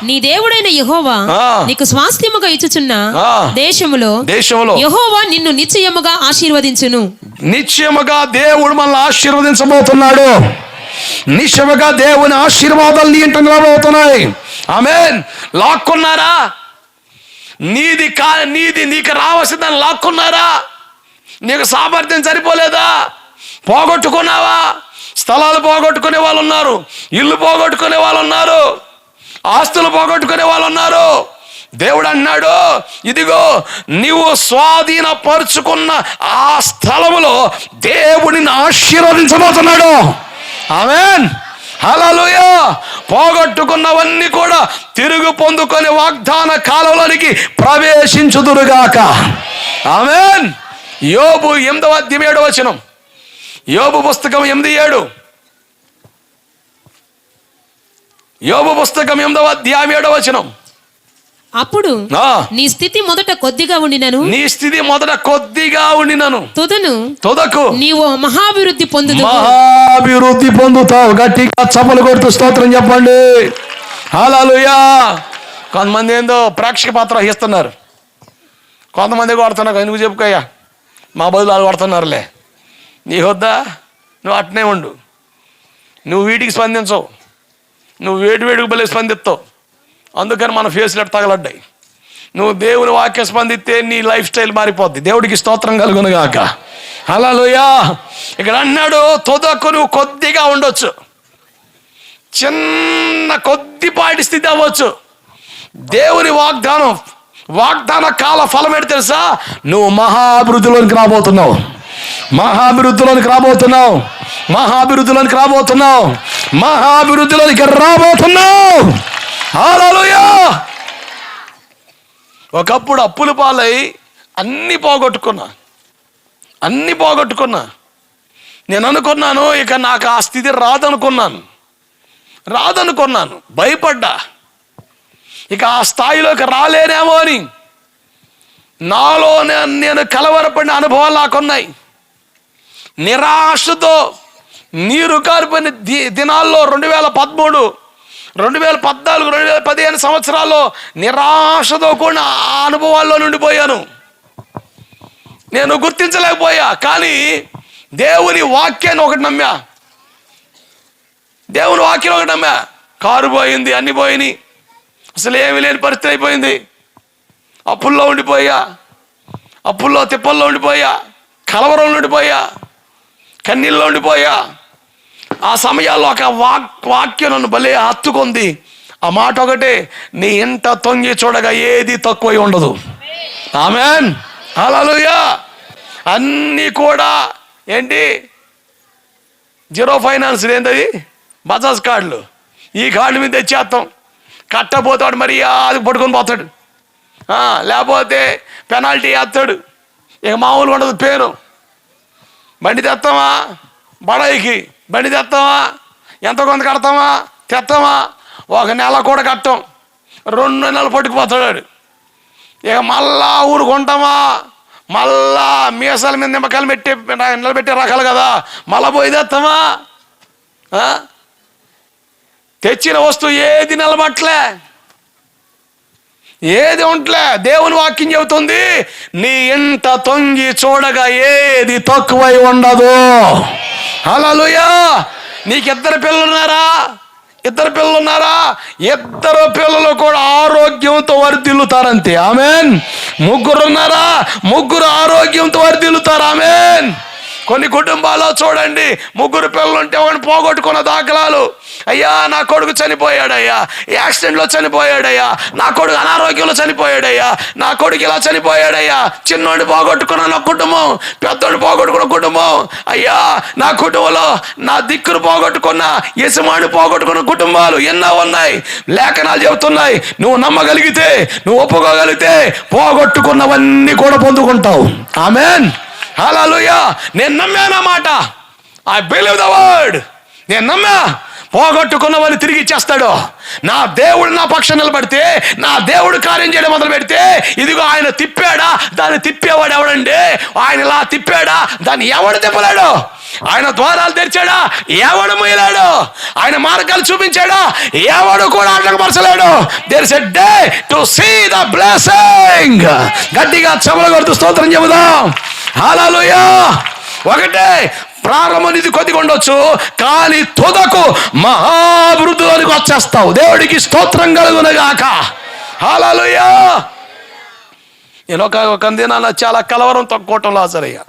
నీ దేవుడైన యెహోవా నీకు స్వాస్థ్యముగా ఇచ్చుచున్న దేశములో యెహోవా నిన్ను నిశ్చయముగా ఆశీర్వదించును. నిశ్చయముగా దేవుడు మనల్ని ఆశీర్వదించబోతున్నాడు. నిశ్చయముగా దేవుని ఆశీర్వాదాలు నీ ఇంట నిలబోతున్నాయి. ఆమేన్. లాక్కున్నారా? నీది నీకు రావాల్సిందని లాక్కున్నారా? నీకు సామర్థ్యం సరిపోలేదా? పోగొట్టుకున్నావా? స్థలాలు పోగొట్టుకునే వాళ్ళు ఉన్నారు, ఇల్లు పోగొట్టుకునే వాళ్ళు ఉన్నారు, ఆస్తులు పోగొట్టుకునే వాళ్ళు ఉన్నారు. దేవుడు అన్నాడు, ఇదిగో నీవు స్వాధీనపరుచుకున్న ఆ స్థలములో దేవుడిని ఆశీర్వదించబోతున్నాడు. ఆమేన్. హల్లెలూయా. పోగొట్టుకున్నవన్నీ కూడా తిరుగు పొందుకొని వాగ్దాన కాలంలోనికి ప్రవేశించుదురుగాక. ఆమేన్. యోబు 8వ అధ్యాయం 7వ వచనం. యోబు పుస్తకం 8:7. యోబు పుస్తకం 8వ అధ్యాయం 7వ వచనం. అప్పుడు నీ స్థితి మొదట కొద్దిగా ఉండినను తుదకు నీవు మహాభివృద్ధి పొందుతావు. గట్టిగా చప్పలు కొడుతూ స్తోత్రం చెప్పండి. హల్లెలూయా. కొంతమంది ఏందో ప్రేక్షక పాత్ర వహిస్తున్నారు, కొంతమంది కొడుతున్నారు. ఎందుకు చెప్పుకోయ్యా, మా బదులు వాళ్ళు కొడుతున్నారులే. నీ వద్దా, నువ్వు అట్నే ఉండు. నువ్వు వీటికి స్పందించవు, నువ్వు వేడికి బలి స్పందిస్తావు. అందుకని మన ఫేస్లు ఎట్లా తగలడ్డాయి. నువ్వు దేవుని వాక్య స్పందిస్తే నీ లైఫ్ స్టైల్ మారిపోద్ది. దేవుడికి స్తోత్రం కలుగును గాక. హల్లెలూయా. ఇక్కడ అన్నాడు, తుదకు నువ్వు కొద్దిగా ఉండొచ్చు, చిన్న కొద్దిపాటి స్థితి అవ్వచ్చు. దేవుని వాగ్దాన కాల ఫలం ఏంటి తెలుసా? నువ్వు మహాభివృద్ధిలోనికి రాబోతున్నావు. హల్లెలూయా. ఒకప్పుడు అప్పుల పాలై అన్నీ పోగొట్టుకున్నా. నేను అనుకున్నాను ఇక నాకు ఆ స్థితి రాదనుకున్నాను. భయపడ్డా, ఇక ఆ స్థాయిలోకి రాలేనేమో అని. నాలో నేను కలవరపడిన అనుభవాలు నాకున్నాయి. నిరాశతో నీరు కారిపోయిన దినాల్లో 2013, 2014, 2015 సంవత్సరాల్లో నిరాశతో కూడిన ఆ అనుభవాల్లో నుండిపోయాను. నేను గుర్తించలేకపోయా. కానీ దేవుని వాక్యాన్ని ఒకటి నమ్మా. కారు పోయింది, అన్ని పోయినాయి, అసలు ఏమీ లేని పరిస్థితి అయిపోయింది. అప్పుల్లో ఉండిపోయా, తిప్పల్లో ఉండిపోయా, కలవరంలో ఉండిపోయా, కన్నీళ్ళలో ఉండిపోయా. ఆ సమయాల్లో ఒక వాక్యం నన్ను భలే హత్తుకుంది. ఆ మాట ఒకటే, నీ ఇంట తొంగి చూడగా ఏది తక్కువై ఉండదు. ఆమేన్. హల్లెలూయా. అన్నీ కూడా ఏంటి, జీరో ఫైనాన్స్ ఏంటది, బజాజ్ కార్డులు. ఈ కార్డు మీద తెచ్చేస్తాం, కట్టబోతాడు, మరి అది పట్టుకొని పోతాడు, లేకపోతే పెనాల్టీ వేస్తాడు. ఇక మామూలు ఉండదు పేరు. బండి తెస్తామా, బడాయికి బండి తెస్తామా, ఎంత కొంత కడతామా, తెస్తామా, 1 నెల కూడా కట్టం, 2 నెలలు పట్టుకుపోతాడు. ఇక మళ్ళా ఊరుకుంటామా, మళ్ళా మీసాల మీద నిమ్మకాయలు నిలబెట్టే రకాలు కదా, మళ్ళా పోయి తెస్తామా. తెచ్చిన వస్తువు ఏది నిలబట్లే, ఏది ఉంటలే. దేవుని వాక్యం చెబుతుంది, నీ ఇంట తొంగి చూడగా ఏది తక్కువై ఉండదు. హల్లెలూయా. నీకు 2 పిల్లలు ఉన్నారా? 2 పిల్లలు కూడా ఆరోగ్యంతో వర్ధిల్లుతారంతే. ఆమేన్. 3 ఉన్నారా? 3 ఆరోగ్యంతో వర్ధిల్లుతారు. ఆమేన్. కొన్ని కుటుంబాల్లో చూడండి, 3 పిల్లలు ఉంటే ఒకటి పోగొట్టుకున్న దాఖలాలు. అయ్యా నా కొడుకు చనిపోయాడయ్యా, యాక్సిడెంట్లో చనిపోయాడయ్యా, నా కొడుకు అనారోగ్యంలో చనిపోయాడయ్యా, నా కొడుకు ఇలా చనిపోయాడయ్యా. చిన్నోడిని పోగొట్టుకున్న కుటుంబం, పెద్దోడిని పోగొట్టుకున్న కుటుంబం. అయ్యా నా కుటుంబంలో నా దిక్కును పోగొట్టుకున్న, యజమాని పోగొట్టుకున్న కుటుంబాలు ఎన్నో ఉన్నాయి. లేఖనాలు చెబుతున్నాయి, నువ్వు నమ్మగలిగితే, నువ్వు ఒప్పుకోగలిగితే పోగొట్టుకున్నవన్నీ కూడా పొందుకుంటావు. ఆమేన్. హల్లెలూయా. నేను నమ్మానమాట. I believe the word. నేను నమ్మా. పోగొట్టుకున్న వాళ్ళు తిరిగి ఇచ్చేస్తాడు. నా దేవుడు నా పక్షం నిలబడితే, నా దేవుడు కార్యం చేయడం మొదలు పెడితే, ఇదిగో ఆయన తిప్పాడా, దాన్ని తిప్పేవాడు ఎవడండి? ఆయన ఇలా తిప్పాడా, దాన్ని ఎవడు తిప్పలేడు. ఆయన ద్వారాలు తెరిచాడా, ఎవడు మూయలేడు. ఆయన మార్గాలు చూపించాడా, ఎవడు కూడా ఆటంకపరచలేడు. There is a day to see the blessing. గట్టిగా చప్పలు కొడుతూ స్తోత్రం చెబుదాం. హల్లెలూయా. ఒకటే, ప్రారంభం ఇది కొద్దిగా ఉండొచ్చు, కానీ తుదకు మహాభివృద్ధిలోనికి వచ్చేస్తావు. దేవుడికి స్తోత్రం కలుగునుగాక. హల్లెలూయా. నేను ఒక దినాన చాలా కలవరంతో కూటంలో హాజరయ్యా.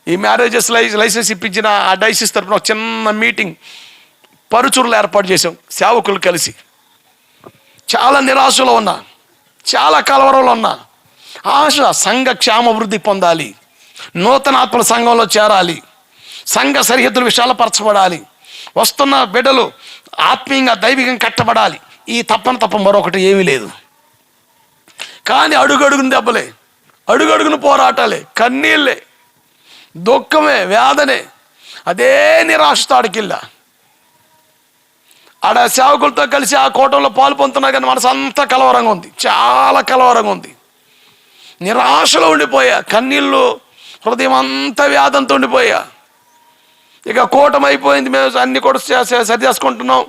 ఈ మ్యారేజెస్ లైసెన్స్ ఇప్పించిన ఆ డైసిస్ తరఫున ఒక చిన్న మీటింగ్ పరుచూరులో ఏర్పాటు చేసాం, సేవకులు కలిసి. చాలా నిరాశలో ఉన్నా, చాలా కలవరంలో ఉన్నా. ఆశ, సంఘ క్షేమాభివృద్ధి పొందాలి, నూతన ఆత్మల సంఘంలో చేరాలి, సంఘ సరిహద్దుల విషయాలు పరచబడాలి, వస్తున్న బిడ్డలు ఆత్మీయంగా దైవికంగా కట్టబడాలి. ఈ తప్ప మరొకటి ఏమీ లేదు. కానీ అడుగడుగును దెబ్బలే, అడుగడుగును పోరాటాలే, కన్నీళ్ళే, దుఃఖమే, వేదనే, అదే నిరాశతో అడికిల్లా. ఆడ సేవకులతో కలిసి ఆ కూటంలో పాలు పొందుతున్నా కానీ మనసు అంతా కలవరంగా ఉంది, చాలా కలవరంగా ఉంది. నిరాశలో ఉండిపోయా, కన్నీళ్ళు, హృదయం అంతా వ్యాధంతో ఉండిపోయా. ఇక కూటమి అయిపోయింది, మేము అన్ని కూడా సరి చేసుకుంటున్నాం.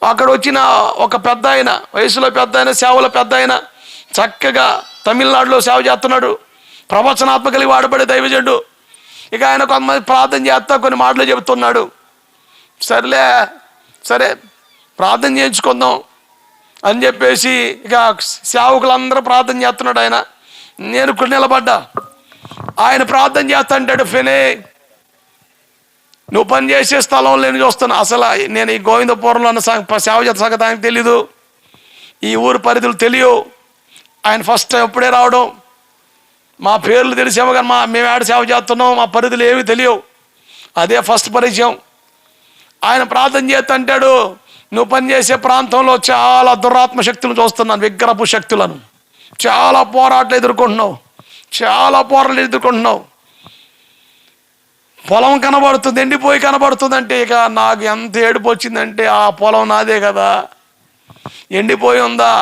అక్కడ వచ్చిన ఒక పెద్ద ఆయన, వయసులో పెద్ద ఆయన, సేవలో పెద్ద ఆయన, చక్కగా తమిళనాడులో సేవ చేస్తున్నాడు, ప్రవచనాత్మ కలిగి వాడబడే దైవజనుడు. ఇక ఆయన కొంతమంది ప్రార్థన చేస్తా కొన్ని మాటలు చెబుతున్నాడు. సరే ప్రార్థన చేయించుకుందాం అని చెప్పేసి ఇక సేవకులందరూ ప్రార్థన చేస్తున్నాడు. నేను ఇక్కడ నిలబడ్డా. ఆయన ప్రార్థన చేస్తా అంటాడు, ఫెనే నువ్వు పని చేసే స్థలం నేను చూస్తున్నా. అసలు నేను ఈ గోవిందపురంలో ఉన్న సేవ చేత సంగతి ఆయనకు తెలీదు, ఈ ఊరు పరిధులు తెలియవు. ఆయన ఫస్ట్ ఎప్పుడే రావడం, మా పేర్లు తెలిసేమో కానీ మేము ఆడ సేవ చేస్తున్నాం, మా పరిధులు ఏమి తెలియవు, అదే ఫస్ట్ పరిచయం. ఆయన ప్రార్థన చేస్తా అంటాడు, నువ్వు పనిచేసే ప్రాంతంలో చాలా దురాత్మ శక్తులను చూస్తున్నాను, విగ్రహపు శక్తులను. చాలా పోరాటాలు ఎదుర్కొంటున్నావు. పొలం కనబడుతుంది, ఎండిపోయి కనబడుతుంది అంటే ఇక నాకు ఎంత ఏడుపు వచ్చిందంటే, ఆ పొలం నాదే కదా, ఎండిపోయి ఉందా,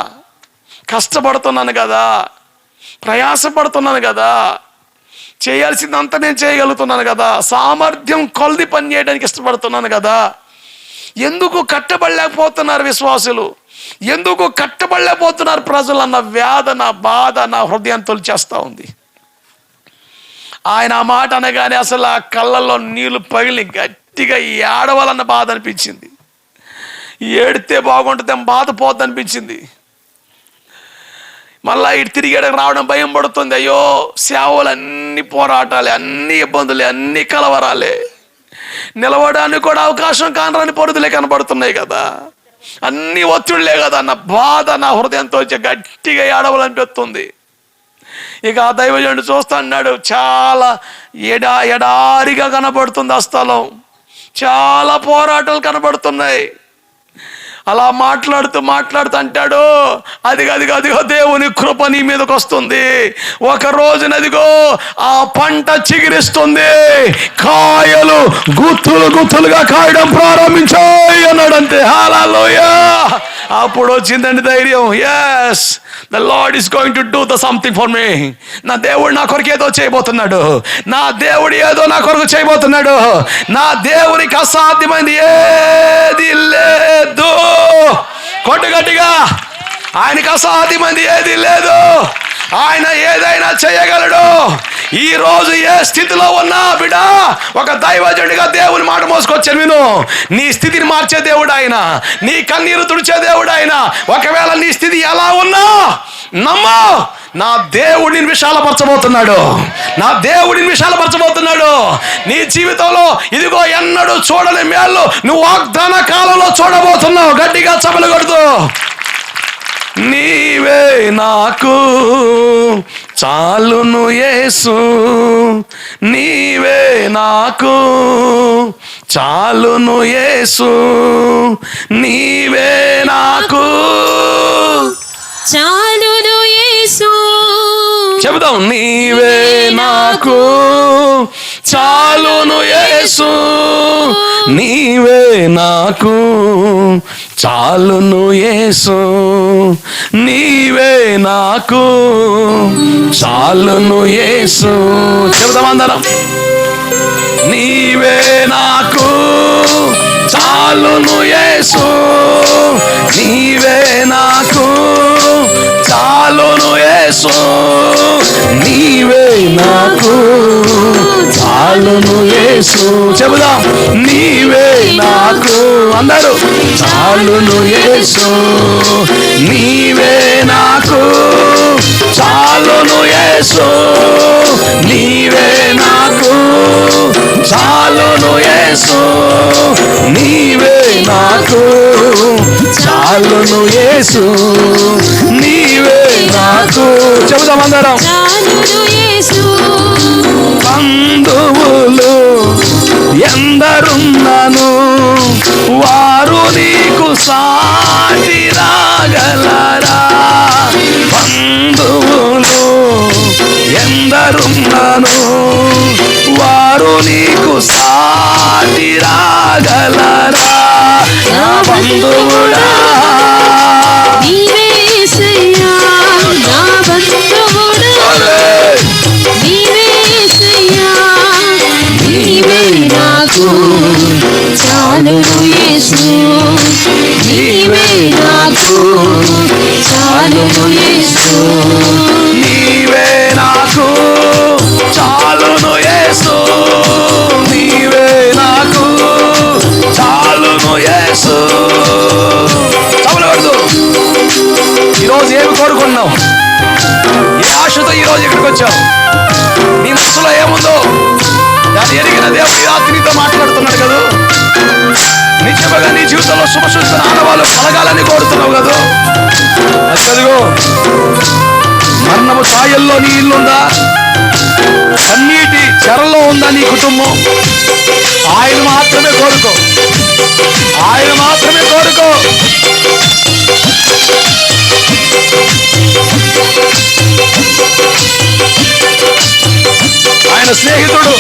కష్టపడుతున్నాను కదా, ప్రయాసపడుతున్నాను కదా, చేయాల్సిందంతా నేను చేయగలుగుతున్నాను కదా, సామర్థ్యం కొలది పని చేయడానికి ఇష్టపడుతున్నాను కదా, ఎందుకు కట్టబడలేకపోతున్నారు విశ్వాసులు, ఎందుకు కట్టబడలేకపోతున్నారు ప్రజలు అన్న వేదన, బాధ నా హృదయం తొలిచేస్తూ ఉంది. ఆయన ఆ మాట అనగానే అసలు ఆ కళ్ళల్లో నీళ్లు పగిలి గట్టిగా ఏడవాలన్న బాధ అనిపించింది. ఏడితే బాగుంటుంది, బాధ పోద్ది అనిపించింది. మళ్ళా ఇటు తిరిగి రావడం భయం పడుతుంది. అయ్యో సేవలు అన్ని పోరాటాలే, అన్ని ఇబ్బందులే, అన్ని కలవరాలే, నిలవడానికి కూడా అవకాశం కానరాని పరిధులే కనబడుతున్నాయి కదా, అన్ని ఒత్తిడిలే కదా అన్న బాధ నా హృదయంతో గట్టిగా ఏడవాలనిపిస్తుంది. ఇక ఆ దైవజనుడు చూస్తా అన్నాడు, చాలా ఎడారిగా కనబడుతుంది ఆ స్థలం, చాలా పోరాటాలు కనబడుతున్నాయి. అలా మాట్లాడుతూ అంటాడు, అదిగో దేవుని కృప నీ మీదకి వస్తుంది. ఒక రోజునదిగో ఆ పంట చిగురిస్తుంది, కాయలు గుత్తులుగా కాయడం ప్రారంభించాయి అన్నాడు. అంతే, హల్లెలూయా. అప్పుడు వచ్చిందండి ధైర్యం. Yes, the Lord is going to do the something for me. నా దేవుడు నా కొరకు ఏదో చేయబోతున్నాడు, నా దేవుడు ఏదో నా కొరకు చేయబోతున్నాడు, నా దేవునికి అసాధ్యమైంది ఏది లేదు. కొట్టుగట్టిగా, ఆయనకి అసాధ్యమైంది ఏది లేదు, ఆయన ఏదైనా చేయగలడు. ఈ రోజు ఏ స్థితిలో ఉన్నా బిడ్డ, ఒక దైవజనుడిగా దేవుని మాట మోసుకొచ్చాను విను. నీ స్థితిని మార్చే దేవుడు ఆయన, నీ కన్నీరు తుడిచే దేవుడు ఆయన. ఒకవేళ నీ స్థితి ఎలా ఉన్నా నమ్మో, నా దేవుడిని విశాలపరచబోతున్నాడు, నా దేవుడిని విశాలపరచబోతున్నాడు. నీ జీవితంలో ఇదిగో ఎన్నడూ చూడని మేళ్ళు నువ్వు వాగ్దాన కాలంలో చూడబోతున్నావు. గట్టిగా చపలు కొడుతూ, నీవే నాకు చాలును యేసు, నీవే నాకు చాలును యేసు, నీవే నాకు చాలును యేసు. చెబుదాం, నీవే నాకు చాలును యేసు, నీవే నాకు చాలును యేసు, నీవే నాకు చాలును యేసు. చెబుదాం అందరం, నీవే నాకు చాలును యేసు, నీవే నాకు చాలును యేసు, నీవే నాకు చాలును యేసు. చెబుదాం, నీవే నాకు, అందరూ చాలును యేసు, నీవే నాకు చాలును యేసు, నీవే నాకు చాలును యేసు, నీవే నాకు చాలును యేసు, నీవే నాకు. చెబుదాం అందరం, బంధువులు ఎందరున్నాను వారు నీకు సాటి రాగలరా, బంధువులు ఎందరున్నాను వారు నీకు నీకు సాటి రాగలరా నా బంధువుడా, నీవే యేసయ్యా నా బంధువుడా, నీవే యేసయ్యా, నీవే నాకు చాలును యేసు, నీవే నాకు చాలును యేసు, నీవే నాకు చాలును యేసు, నీవే నాకు చాలును యేసు. చదవకూడదు. ఈరోజు ఏమి కోరుకున్నావు? ఏ ఆశతో ఈరోజు ఇక్కడికి వచ్చావు? నీ మనసులో ఏముందో దాన్ని ఎరిగిన దేవుడు ఈ రాత్రి నీతో మాట్లాడుతున్నాడు కదా. నిజంగా నీ జీవితంలో శుభసూచన ఆనవాళ్ళు కలగాలని కోరుతున్నావు కదా. అదిగో మరణము ఛాయల్లో నీ ఇల్లుందా? కన్నీటి చెరలో ఉందా నీ కుటుంబం? ఆయన మాత్రమే కోరుకో, ఆయన మాత్రమే కోరుకో. ఆయన స్నేహితుడు,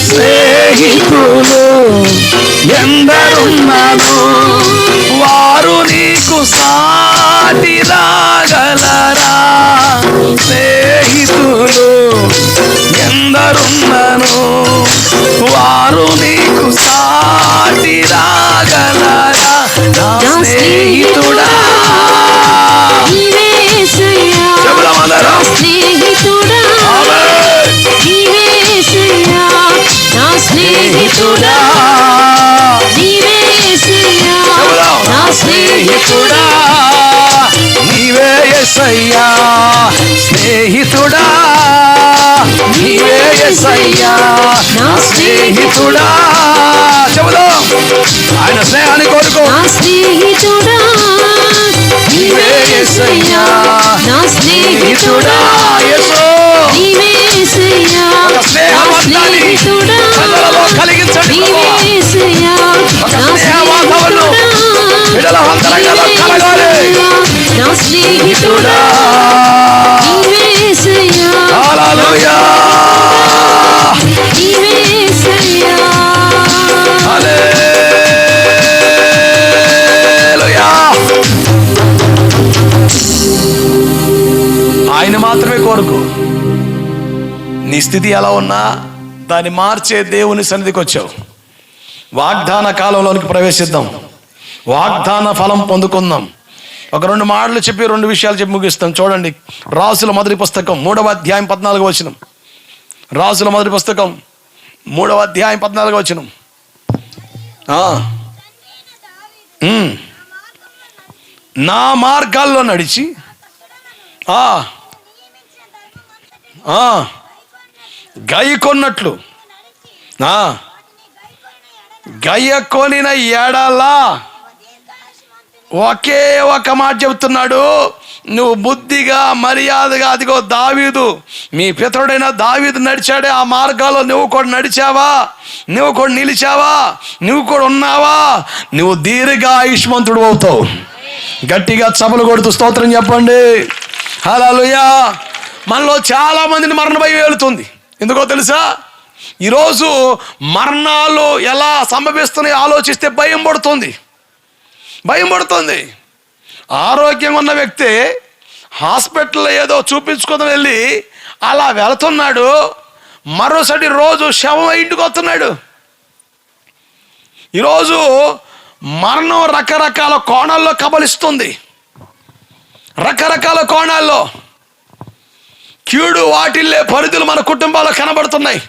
స్నేహితులు ఎందరున్నాను, వారు నీకు సాటి రాగలరా. స్నేహితులు ఎందరున్నాను, వారు నీకు సాటి రాగలరా. నా స్నేహితుడా, నీవే యేసయ్యా నా స్నేహితుడా, నీవే యేసయ్యా నా స్నేహితుడా, నీవే యేసయ్యా నా స్నేహితుడా, నీవే యేసయ్యా స్నేహితుడా, నీవే యేసయ్యా నా స్నేహితుడా. చెబుదాం, ఆయన స్నేహాన్ని కోరుకో. నా స్నేహితుడా, నీవే యేసయ్యా నా స్నేహితుడా, యేసు నీవే యేసయ్యా ఒక నా స్నేహవంతాన్ని స్నేహితుడా, ప్రజలలో కలిగించండి నీవే ప్రభువా. యేసయ్యా ఒక నా స్నేహ వాతావరణం బిడ్డల అంతరంగంలో కలగాలి. నా స్నేహితుడా, నీవే యేసయ్యా హల్లెలూయా, నీవే యేసయ్యా. హల్లెలూయా. ఆయన మాత్రమే కోరుకో. నీ స్థితి ఎలా ఉన్నా దాన్ని మార్చే దేవుని సన్నిధికి వచ్చావు. వాగ్దాన కాలంలోనికి ప్రవేశిద్దాం, వాగ్దాన ఫలం పొందుకుందాం. ఒక 2 మాటలు చెప్పి 2 విషయాలు చెప్పి ముగిస్తాం. చూడండి, రాసుల మొదటి పుస్తకం 3వ అధ్యాయం 14వ వచనం. రాసుల మొదటి పుస్తకం 3వ అధ్యాయం 14వ వచనం. నా మార్గాల్లో నడిచి గైకొన్నట్లు గయ్యకొనిన ఎడలా ఒకే ఒక మాట చెబుతున్నాడు. నువ్వు బుద్ధిగా మర్యాదగా, అదిగో దావీదు, మీ పితరుడైన దావీదు నడిచాడే ఆ మార్గాల్లో నువ్వు కూడా నడిచావా? నువ్వు కూడా నిలిచావా? నువ్వు కూడా ఉన్నావా? నువ్వు దీర్ఘ ఆయుష్మంతుడు అవుతావు. గట్టిగా చపలు కొడుతూ స్తోత్రం చెప్పండి. హల్లెలూయా. మనలో చాలా మందిని మరణ భయం వెళుతుంది. ఎందుకో తెలుసా? ఈరోజు మరణాలు ఎలా సంభవిస్తున్నాయో ఆలోచిస్తే భయం పడుతుంది. ఆరోగ్యంగా ఉన్న వ్యక్తి హాస్పిటల్లో ఏదో చూపించుకొని వెళ్ళి అలా వెళుతున్నాడు, మరోసారి రోజు శవం ఇంటికి వస్తున్నాడు. ఈరోజు మరణం రకరకాల కోణాల్లో కబలిస్తుంది. రకరకాల కోణాల్లో కీడు వాటిల్లే పరిధులు మన కుటుంబాల్లో కనబడుతున్నాయి.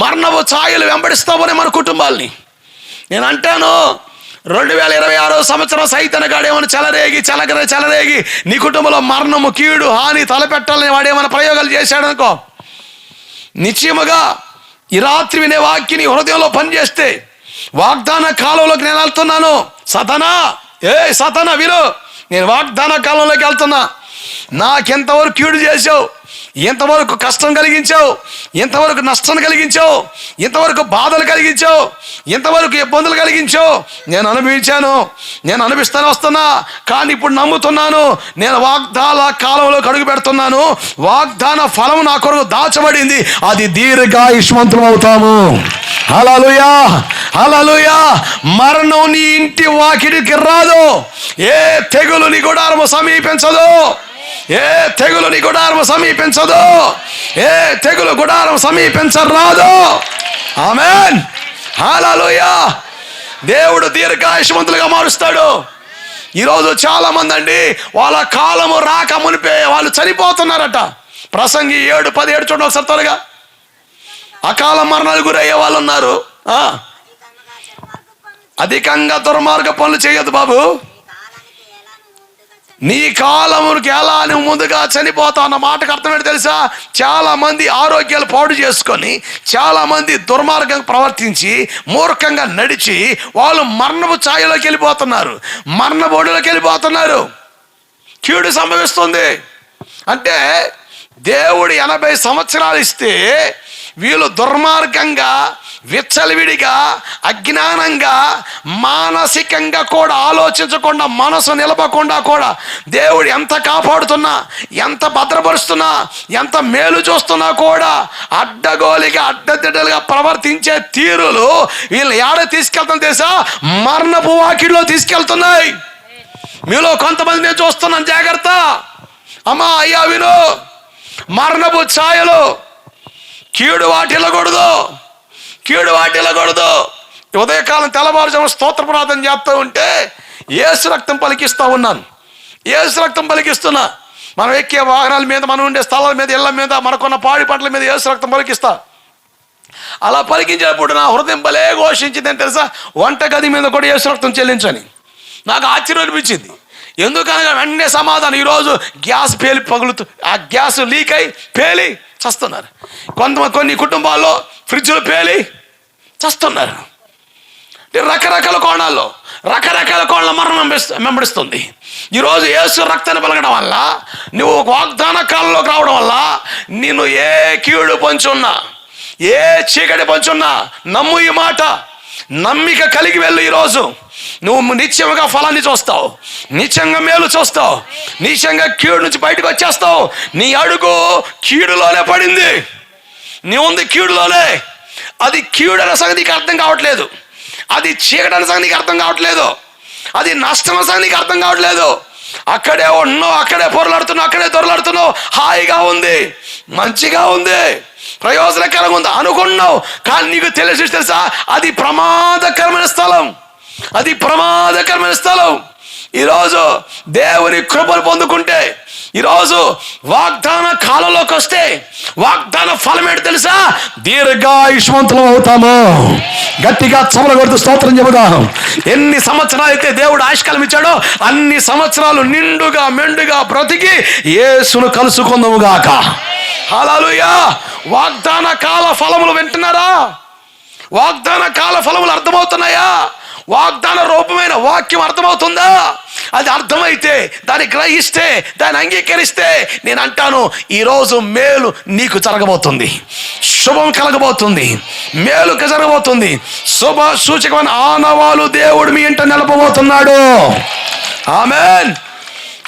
మరణపు ఛాయలు వెంబడిస్తామని మన కుటుంబాల్ని. నేను అంటాను, 2026 సంవత్సరం సైతన్ గాడేమని చెలరేగి నీ కుటుంబంలో మరణము, కీడు, హాని తలపెట్టాలని వాడేమైనా ప్రయోగాలు చేశాడనుకో, నిశ్చయముగా ఈ రాత్రి వినే వాక్యం నీ హృదయంలో పనిచేస్తే వాగ్దాన కాలంలోకి నేను వెళ్తున్నాను. సతనా విను, నేను వాగ్దాన కాలంలోకి వెళ్తున్నా. నాకెంతవరకు కీడు చేసావు, ఎంతవరకు కష్టం కలిగించావు, ఎంతవరకు నష్టం కలిగించావు, ఎంతవరకు బాధలు కలిగించావు, ఎంతవరకు ఇబ్బందులు కలిగించావు. నేను అనుభవించాను, నేను అనుభవిస్తాను వస్తున్నా. కానీ ఇప్పుడు నమ్ముతున్నాను, నేను వాగ్దాన కాలంలో అడుగు పెడుతున్నాను. వాగ్దాన ఫలం నా కొరకు దాచబడింది, అది దీర్ఘాయుష్మంతులం అవుతాము. హల్లెలూయా, హల్లెలూయా. మరణం నీ ఇంటి వాకిడికి రాదు, ఏ తెగులు నీ గుడారము సమీపించదు, ఏ తెగులు నీ గుడారము సమీపించదు, ఏ తెగులు గుడారం సమీపించరాదు. ఆమేన్, హల్లెలూయా. దేవుడు దీర్ఘాయుష్మంతులుగా మారుస్తాడు. ఈరోజు చాలా మంది అండి, వాళ్ళ కాలము రాక మునిపే వాళ్ళు చనిపోతున్నారట. ప్రసంగి 7:17 చూడండి ఒకసారి త్వరగా. అకాల మరణాలు గురయ్యే వాళ్ళు ఉన్నారు. అధికంగా దుర్మార్గ పనులు చేయొద్దు బాబు. నీ కాలమునికి ఎలా నువ్వు ముందుగా చనిపోతావు అన్న మాటకు అర్థం ఏంటి తెలుసా? చాలా మంది ఆరోగ్యాలు పాడు చేసుకొని, చాలా మంది దుర్మార్గంగా ప్రవర్తించి, మూర్ఖంగా నడిచి వాళ్ళు మరణపు ఛాయలోకి వెళ్ళిపోతున్నారు, మరణ బోడిలోకి వెళ్ళిపోతున్నారు. కీడు సంభవిస్తుంది. అంటే దేవుడు 80 సంవత్సరాలు ఇస్తే వీళ్ళు దుర్మార్గంగా, విచ్చలవిడిగా, అజ్ఞానంగా, మానసికంగా కూడా ఆలోచించకుండా, మనసు నిలపకుండా కూడా దేవుడు ఎంత కాపాడుతున్నా, ఎంత భద్రపరుస్తున్నా, ఎంత మేలు చూస్తున్నా కూడా అడ్డగోలిగా, అడ్డదిడ్డలుగా ప్రవర్తించే తీరులు వీళ్ళు ఏడ తీసుకెళ్తాను తెలుసా? మరణపు వాకిడిలో తీసుకెళ్తున్నాయి. మీలో కొంతమంది నేను చూస్తున్నాను, జాగ్రత్త అమ్మా అయ్యా విను. మరణపు ఛాయలు, కీడు వాటిల్లకూడదు, కీడు వాటిల్లకూడదు. ఉదయకాలం తెల్లవారుజాము స్తోత్ర ప్రార్థన చేస్తూ ఉంటే యేసు రక్తం పలికిస్తూ ఉన్నాను, యేసు రక్తం పలికిస్తున్నా. మనం ఎక్కే వాహనాల మీద, మనం ఉండే స్థలాల మీద, ఇళ్ల మీద, మనకున్న పాడి పంటల మీద యేసు రక్తం పలికిస్తా. అలా పలికించినప్పుడు నా హృదయం భలే ఘోషించింది అని తెలుసా? వంటగది మీద కూడా యేసు రక్తం చెల్లించని. నాకు ఆశ్చర్యం అనిపించింది. ఎందుకనగా వెంటనే సమాధానం. ఈరోజు గ్యాస్ పేలి పగులుతూ, ఆ గ్యాస్ లీక్ అయి పేలి చస్తున్నారు. కొన్ని కుటుంబాల్లో ఫ్రిడ్జ్లు పేలి చస్తున్నారు. రకరకాల కోణాల్లో, రకరకాల కోణాల మరణం వెంబడిస్తుంది. ఈరోజు యేసు రక్తాన్ని పలకడం వల్ల, నువ్వు వాగ్దాన కాలంలోకి రావడం వల్ల, నిన్ను ఏ కీడు పంచున్నా, ఏ చీకటి పంచున్నా నమ్ము ఈ మాట. నమ్మిక కలిగి వెళ్ళు. ఈరోజు నువ్వు నిత్యముగా ఫలాన్ని చూస్తావు, నిత్యంగా మేలు చూస్తావు, నిత్యంగా కీడు నుంచి బయటకు వచ్చేస్తావు. నీ అడుగు కీడులోనే పడింది, నీ ఉంది కీడులోనే. అది కీడు అనే సంగతి నీకు అర్థం కావట్లేదు, అది చీకటి అనే సంగతి నీకు అర్థం కావట్లేదు, అది నష్టం అనే సంగతి నీకు అర్థం కావట్లేదు. అక్కడే ఉన్నావు, అక్కడే పొరలాడుతున్నావు, అక్కడే దొరలాడుతున్నావు. హాయిగా ఉంది, మంచిగా ఉంది, ప్రయోజనకరంగా ఉంది అనుకున్నావు. కానీ నీకు తెలుసా, అది ప్రమాదకరమైన స్థలం, అది ప్రమాదకరమైన స్థలం. ఈరోజు దేవుని కృపను పొందుకుంటే, ఈరోజు వాగ్దాన కాలంలోకి వస్తే వాగ్దాన ఫలం ఏంటి తెలుసా? దీర్ఘాయుష్మంతులం అవుతాము. గట్టిగా చమల కొడుతూ స్తోత్రం చెబుదాం. ఎన్ని సంవత్సరాలు అయితే దేవుడు ఆయుష్కాలం ఇచ్చాడో అన్ని సంవత్సరాలు నిండుగా మెండుగా బ్రతికి యేసును కలుసుకుందాము గాక. హల్లెలూయా. వాగ్దాన కాల ఫలములు వింటున్నారా? వాగ్దాన కాల ఫలములు అర్థమవుతున్నాయా? వాగ్దాన రూపమైన వాక్యం అర్థమవుతుందా? అది అర్థమైతే, దాన్ని గ్రహిస్తే, దాన్ని అంగీకరిస్తే, నేను అంటాను ఈరోజు మేలు నీకు జరగబోతుంది, శుభం కలగబోతుంది, మేలు జరగబోతుంది. శుభ సూచకమైన ఆనవాలు దేవుడు మీ ఇంట నిలపబోతున్నాడు. ఆమేన్.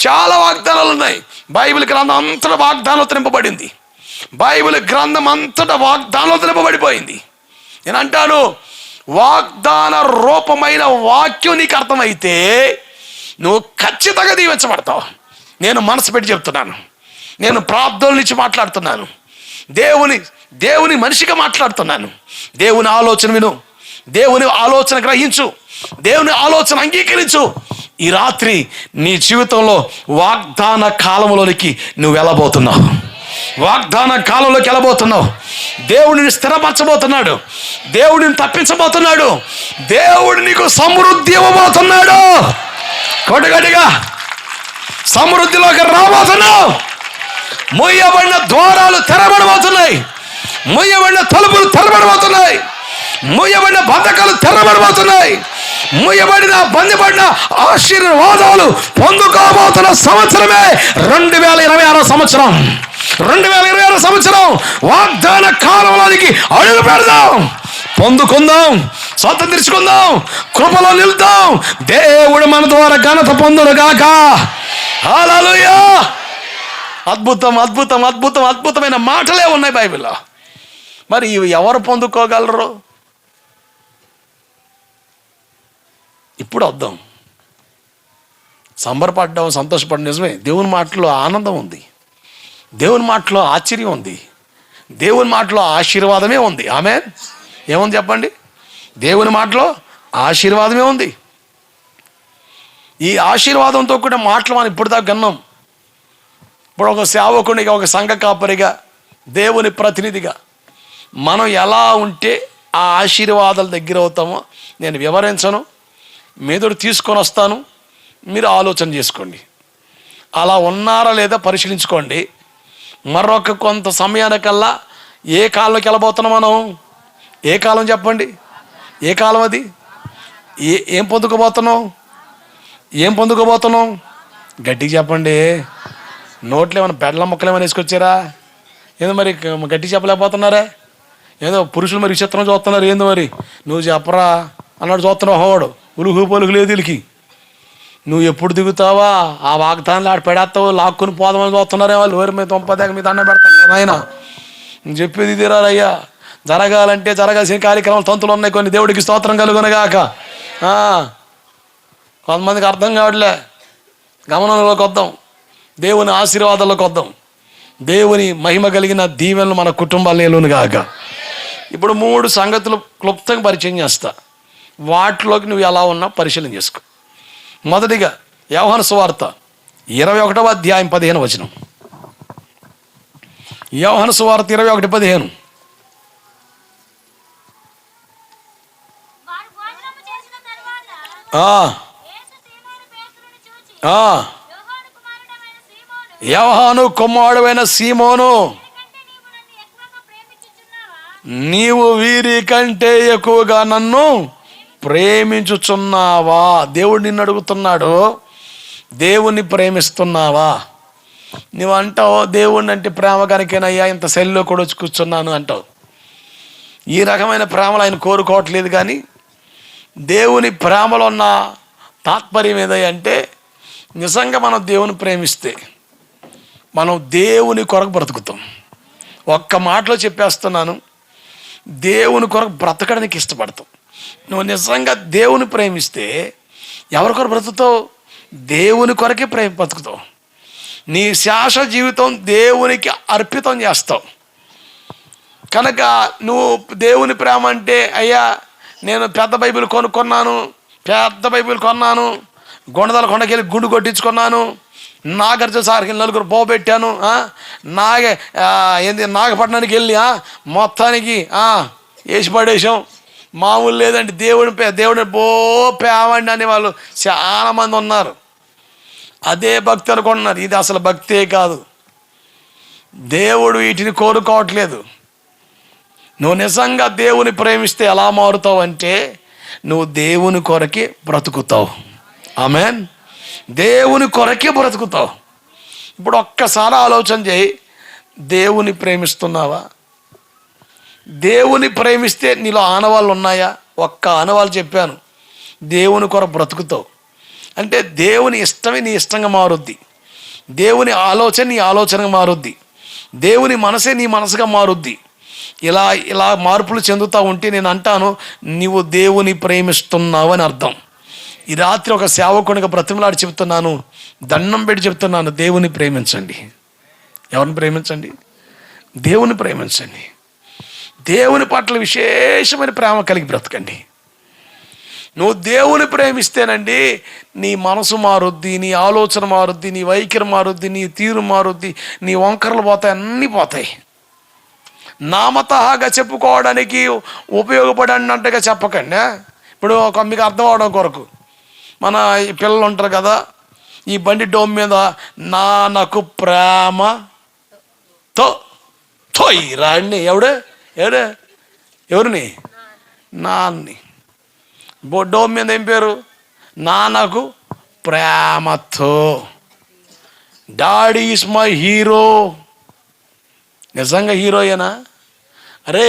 చాలా వాగ్దానాలు ఉన్నాయి. బైబిల్ గ్రంథం అంతటా వాగ్దానాలతో నింపబడింది. బైబిల్ గ్రంథం అంతటా వాగ్దానాలతో నింపబడిపోయింది. నేను అంటాను, వాగ్దాన రూపమైన వాక్యం నీకు అర్థమైతే నువ్వు ఖచ్చితంగా దీవించబడతావు. నేను మనసు పెట్టి చెప్తున్నాను, నేను ప్రార్థనల నుంచి మాట్లాడుతున్నాను, దేవుని మనిషిగా మాట్లాడుతున్నాను. దేవుని ఆలోచన విను, దేవుని ఆలోచన గ్రహించు, దేవుని ఆలోచన అంగీకరించు. ఈ రాత్రి నీ జీవితంలో వాగ్దాన కాలంలోనికి నువ్వు వెళ్ళబోతున్నావు, వాగ్దాన కాలంలోకి వెళ్ళబోతున్నావు. దేవుడిని స్థిరపరచబోతున్నాడు, దేవుడిని తప్పించబోతున్నాడు, దేవుడు నీకు సమృద్ధి ఇవ్వబోతున్నాడు. కొడుగడిగా సమృద్ధిలోకి రాబోతున్నావు. మూయబడిన ద్వారాలు తెరబడబోతున్నాయి, మూయబడిన తలుపులు తెరబడబోతున్నాయి, మూయబడిన బంధకాలు తెరబడబోతున్నాయి, బంధిపడిన ఆశీర్వాదాలు పొందుకోబోతున్న సంవత్సరమే 2026 సంవత్సరం. 2026 సంవత్సరం వాగ్దాన కాలంలోనికి అడుగు పెడదాం, పొందుకుందాం, స్వాతంత్రించుకుందాం, కృపలో నిలుద్దాం. దేవుడు మన ద్వారా ఘనత పొందును గాక. హల్లెలూయా. అద్భుతం అద్భుతం అద్భుతం అద్భుతమైన మాటలే ఉన్నాయి బైబిల్లో. మరి ఇవి ఎవరు పొందుకోగలరు? ఇప్పుడు వద్దాం, సంబరపడ్డాం, సంతోషపడ్డం నిజమే. దేవుని మాటలో ఆనందం ఉంది, దేవుని మాటలో ఆశ్చర్యం ఉంది, దేవుని మాటలో ఆశీర్వాదమే ఉంది. ఆమేన్. ఏముంది చెప్పండి? దేవుని మాటలో ఆశీర్వాదమే ఉంది. ఈ ఆశీర్వాదంతో కూడా మాటలు మనం ఇప్పుడు దాకా విన్నాం. ఇప్పుడు ఒక సేవకునిగా, ఒక సంఘ కాపరిగా, దేవుని ప్రతినిధిగా మనం ఎలా ఉంటే ఆ ఆశీర్వాదాల దగ్గర అవుతామో నేను వివరించను, మీదోడు తీసుకొని వస్తాను, మీరు ఆలోచన చేసుకోండి. అలా ఉన్నారా లేదా పరిశీలించుకోండి. మరొక కొంత సమయానికల్లా ఏ కాలంలోకి వెళ్ళబోతున్నాం మనం? ఏ కాలం చెప్పండి? ఏ కాలం అది? ఏం పొందుకోబోతున్నాం? ఏం పొందుకోబోతున్నాం? గట్టిగా చెప్పండి. నోట్లో ఏమైనా బెడ్ల మొక్కలు ఏమైనా వేసుకొచ్చారా? ఏదో మరి గట్టిగా చెప్పలేకపోతున్నారా? ఏదో పురుషులు మరి విచిత్రం చూస్తున్నారు. ఏందో మరి నువ్వు చెప్పరా అన్నాడు చూస్తున్నావు. హోవాడు ఉలుగు పలుగు లేదు వీళ్ళకి. నువ్వు ఎప్పుడు దిగుతావా? ఆ వాగ్దానాలు ఆడ పెడేస్తావు, లాక్కుని పోదామని చూస్తున్నారే వాళ్ళు. ఎవరి మీద తొంపదేగ మీద అన్న పెడతారు. ఆయన నేను చెప్పేది తీరాలయ్యా. జరగాలంటే జరగాల్సిన కార్యక్రమాలు తంతులు ఉన్నాయి కొన్ని. దేవుడికి స్తోత్రం కలుగునగాక. కొంతమందికి అర్థం కావట్లే. గమనంలోకి వద్దాం, దేవుని ఆశీర్వాదాల్లోకి వద్దాం, దేవుని మహిమ కలిగిన దీవెనలు మన కుటుంబాలు నేలును గాక. ఇప్పుడు 3 సంగతులు క్లుప్తంగా పరిచయం చేస్తా. వాటిలోకి నువ్వు ఎలా ఉన్నా పరిశీలన చేసుకో. మొదటిగా యోహాను సువార్త 21వ అధ్యాయం 15 వచనం. యోహాను సువార్త 21:15. యోహాను కుమారుడైన సీమోను, నీవు వీరి కంటే ఎక్కువగా నన్ను ప్రేమించుచున్నావా? దేవుడు నిన్ను అడుగుతున్నాడు, దేవుణ్ణి ప్రేమిస్తున్నావా? నువ్వు అంటావు దేవుణ్ణి అంటే ప్రేమ కనుకేనయ్యా ఇంత శైలిలో కూడా వచ్చి కూర్చున్నాను అంటావు. ఈ రకమైన ప్రేమలు ఆయన కోరుకోవట్లేదు. కానీ దేవుని ప్రేమలో ఉన్న తాత్పర్యం ఏదంటే, నిజంగా మనం దేవుని ప్రేమిస్తే మనం దేవుని కొరకు బ్రతుకుతాం. ఒక్క మాటలో చెప్పేస్తున్నాను, దేవుని కొరకు బ్రతకడానికి ఇష్టపడతాం. నువ్వు నిజంగా దేవుని ప్రేమిస్తే ఎవరి కొరకు బ్రతుకుతావు? దేవుని కొరకే బ్రతుకుతావు. నీ శాశ్వత జీవితం దేవునికి అర్పితం చేస్తావు. కనుక నువ్వు దేవుని ప్రేమ అంటే, అయ్యా నేను పెద్ద బైబిల్ కొనుక్కున్నాను, పెద్ద బైబిల్ కొన్నాను, గుణదల కొండకెళ్ళి గుండు కొట్టించుకున్నాను, నాగార్జున సార్కి 4 పోబెట్టాను, నాగపట్నానికి వెళ్ళి మొత్తానికి వేసి పడేసాం. మామూలు లేదంటే దేవుడిని పేవండి అనే వాళ్ళు చాలామంది ఉన్నారు. అదే భక్తి అనుకుంటున్నారు. ఇది అసలు భక్తే కాదు. దేవుడు వీటిని కోరుకోవట్లేదు. నువ్వు నిజంగా దేవుని ప్రేమిస్తే ఎలా మారుతావు అంటే, నువ్వు దేవుని కొరకే బ్రతుకుతావు. ఆమేన్. దేవుని కొరకే బ్రతుకుతావు. ఇప్పుడు ఒక్కసారి ఆలోచన చేయి, దేవుని ప్రేమిస్తున్నావా? దేవుని ప్రేమిస్తే నీలో ఆనవాళ్ళు ఉన్నాయా? ఒక్క ఆనవాళ్ళు చెప్పాను. దేవుని కొరకు బ్రతుకుతావు అంటే దేవుని ఇష్టమే నీ ఇష్టంగా మారుద్ది, దేవుని ఆలోచన నీ ఆలోచనగా మారుద్ది, దేవుని మనసే నీ మనసుగా మారుద్ది. ఇలా మార్పులు చెందుతూ ఉంటే నేను అంటాను, నీవు దేవుని ప్రేమిస్తున్నావు అని అర్థం. ఈ రాత్రి ఒక సేవకునిగా బ్రతిమలాడి చెప్తున్నాను, దండం పెట్టి చెప్తున్నాను, దేవుని ప్రేమించండి. ఎవరిని ప్రేమించండి? దేవుని ప్రేమించండి. దేవుని పట్ల విశేషమైన ప్రేమ కలిగి బ్రతకండి. నువ్వు దేవుని ప్రేమిస్తేనండి నీ మనసు మారుద్ది, నీ ఆలోచన మారుద్ది, నీ వైఖరి మారుద్ది, నీ తీరు మారుద్ది, నీ వంకరలు పోతాయి, అన్నీ పోతాయి. నామతహాగా చెప్పుకోవడానికి ఉపయోగపడినట్టుగా చెప్పకండి. ఇప్పుడు మీకు అర్థం అవడం కొరకు, మన ఈ పిల్లలు ఉంటారు కదా, ఈ బండి డోమ్ మీద నాకు ప్రేమతో తోయి రాండి. ఎవరిని? నాన్ని. డోమ్ మీద ఏం పేరు? నాకు ప్రేమతో. Daddy is my hero. నిజంగా హీరోయేనా? అరే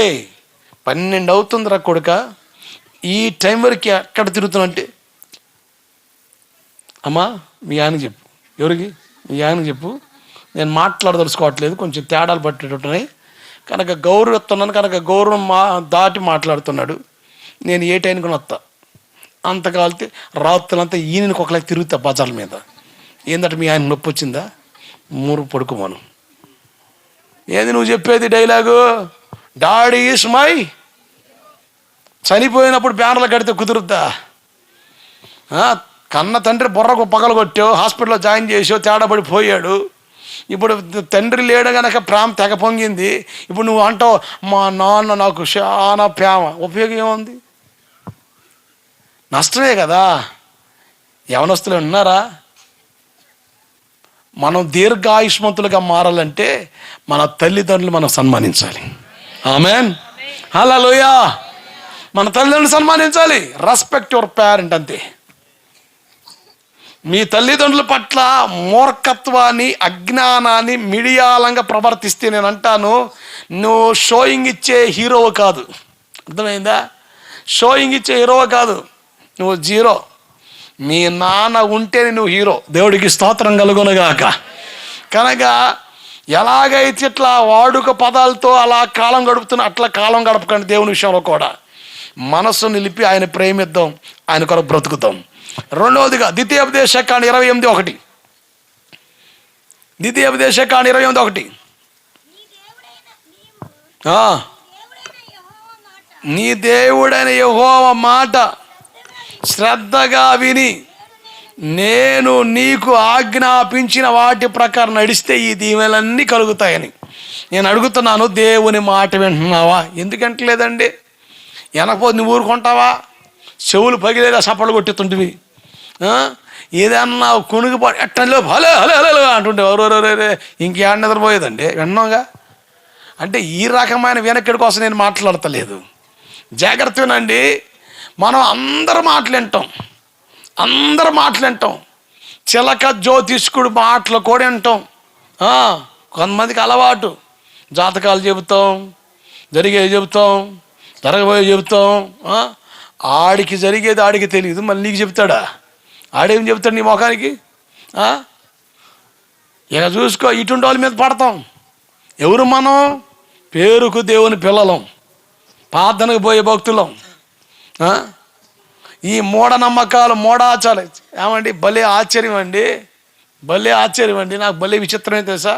12 అవుతుందిరా కొడుక, ఈ టైం వరకు ఎక్కడ తిరుగుతున్నా అమ్మా మీ ఆయనకి చెప్పు. ఎవరికి? మీ ఆయనకి చెప్పు, నేను మాట్లాడదలుచుకోవట్లేదు, కొంచెం తేడాలు పట్టేటట్టున్నాయి కనుక గౌరవిస్తున్నాను, కనుక గౌరవం దాటి మాట్లాడుతున్నాడు, నేను ఏ టైంకి వస్తా, అంతకాలితే రాత్రులంతా ఈయనకి ఒకలాగా తిరుగుతా బజార్ల మీద. ఏంటంటే మీ ఆయన నొప్పి వచ్చిందా? పడుకోమను. ఏంది నువ్వు చెప్పేది డైలాగు? Daddy is my. చనిపోయినప్పుడు బ్యానర్లు కడితే కుదురుద్దా? కన్న తండ్రి బుర్రకు పగలు కొట్టావు, హాస్పిటల్లో జాయిన్ చేసావు, తేడాపడిపోయాడు. ఇప్పుడు తండ్రి లేడు కనుక ప్రేమ తెగ పొంగింది. ఇప్పుడు నువ్వు అంటావు మా నాన్న నాకు చాలా ప్రేమ. ఉపయోగం ఏముంది? నష్టమే కదా. యవనస్తులు ఉన్నారా? మనం దీర్ఘాయుష్మంతులుగా మారాలంటే మన తల్లిదండ్రులు మనం సన్మానించాలి. ఆమేన్, హల్లెలూయా. మన తల్లిదండ్రులు సన్మానించాలి. రెస్పెక్ట్ యువర్ పేరెంట్, అంతే. మీ తల్లిదండ్రుల పట్ల మూర్ఖత్వాన్ని, అజ్ఞానాన్ని మిడియాలంగా ప్రవర్తిస్తే నేను అంటాను, నువ్వు షోయింగ్ ఇచ్చే హీరో కాదు. అర్థమైందా? షోయింగ్ ఇచ్చే హీరో కాదు, నువ్వు జీరో. మీ నాన్న ఉంటేనే నువ్వు హీరో. దేవుడికి స్తోత్రం కలుగునుగాక. కనుక ఎలాగైతే ఇట్లా వాడుక పదాలతో అలా కాలం గడుపుతున్నా అట్లా కాలం గడపకండి. దేవుని విషయంలో కూడా మనస్సు నిలిపి ఆయన ప్రేమిద్దాం, ఆయన కొరకు బ్రతుకుతాం. రెండవదిగా ద్వితీయోపదేశకాండం 28:1. ద్వితీయోపదేశకాండం 28:1. నీ దేవుడైన యెహోవా మాట శ్రద్ధగా విని నేను నీకు ఆజ్ఞాపించిన వాటి ప్రకారం నడిస్తే ఈ దీవెనలన్నీ కలుగుతాయని. నేను అడుగుతున్నాను, దేవుని మాట వింటున్నావా? ఎందుకంటలేదండి? వెనకపోతే నువ్వు ఊరుకుంటావా? చెవులు పగిలేదా సపళ్ళు కొట్టేస్తుంటివి? ఏదన్నా కొనుగుపాటు ఎట్టలో హలో హలో హలో అంటుంటే ఎవరెవరే ఇంకేడ నిద్రపోయేదండి? విన్నాగా. అంటే ఈ రకమైన వెనక్కడి కోసం నేను మాట్లాడతలేదు. జాగ్రత్త వినండి. మనం అందరు మాటలు వింటాం, చిలక జ్యోతిష్కుడు మాటలు కూడా వింటాం. కొంతమందికి అలవాటు, జాతకాలు చెబుతాం, జరిగేవి చెబుతాం, జరగబోయే చెబుతాం. ఆడికి జరిగేది ఆడికి తెలియదు, మళ్ళీ నీకు చెప్తాడా? ఆడేం చెప్తాడు నీ ముఖానికి? ఇక చూసుకో, ఇటువంటి వాళ్ళ మీద పడతాం. ఎవరు మనం? పేరుకు దేవుని పిల్లలం, ప్రార్థనకు పోయే భక్తులం. ఈ మూఢనమ్మకాలు, మూఢాచారాలు ఏమండి భలే ఆశ్చర్యం అండి. నాకు భలే విచిత్రమే తెలుసా?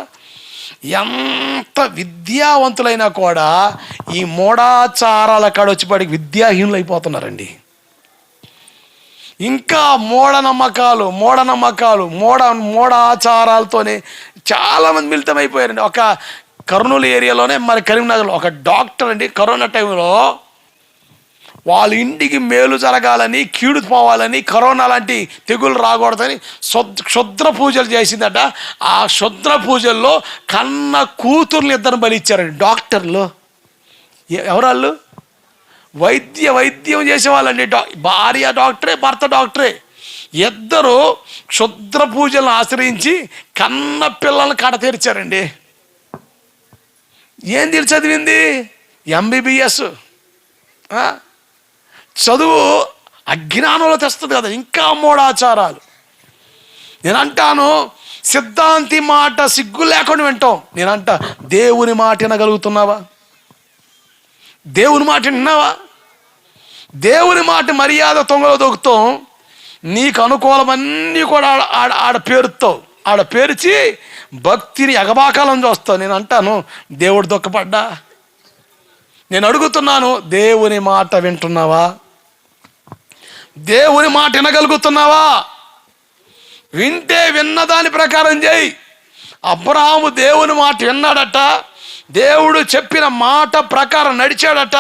ఎంత విద్యావంతులైనా కూడా ఈ మూఢాచారాల కాడ వచ్చేపాటికి విద్యాహీనులు అయిపోతున్నారండి. ఇంకా మూఢనమ్మకాలు మూఢాచారాలతోనే చాలామంది మిళితమైపోయారండి. ఒక కర్నూలు ఏరియాలోనే, మరి కరీంనగర్లో ఒక డాక్టర్ అండి, కరోనా టైంలో వాళ్ళ ఇంటికి మేలు జరగాలని, కీడు పోవాలని, కరోనా లాంటి తెగులు రాకూడదని క్షుద్ర పూజలు చేసిందట. ఆ క్షుద్ర పూజల్లో కన్న కూతుర్ని ఇద్దరు బలిచ్చారండి డాక్టర్లు. ఎవరాళ్ళు? వైద్యం చేసేవాళ్ళండి. భార్య డాక్టరే, భర్త డాక్టరే. ఇద్దరు క్షుద్ర పూజలను ఆశ్రయించి కన్న పిల్లల్ని కడ తీర్చారండి. ఏం తెలిసి చదివింది? MBBS. చదువు అజ్ఞానంలో తెస్తుంది కదా. ఇంకా మూఢాచారాలు. నేను అంటాను, సిద్ధాంతి మాట సిగ్గు లేకుండా వింటాం. నేనంటా, దేవుని మాట వినగలుగుతున్నావా? దేవుని మాట వింటున్నావా? దేవుని మాట మర్యాద తొంగలో దొక్కుతాం. నీకు అనుకూలమన్నీ కూడా ఆడ పేర్చి భక్తిని ఎగబాకాలని చూస్తావు. నేను అంటాను, దేవుడు దుఃఖపడ్డా? నేను అడుగుతున్నాను, దేవుని మాట వింటున్నావా? దేవుని మాట వినగలుగుతున్నావా? వింటే విన్న దాని ప్రకారం చేయి. అబ్రహాము దేవుని మాట విన్నాడట, దేవుడు చెప్పిన మాట ప్రకారం నడిచాడట,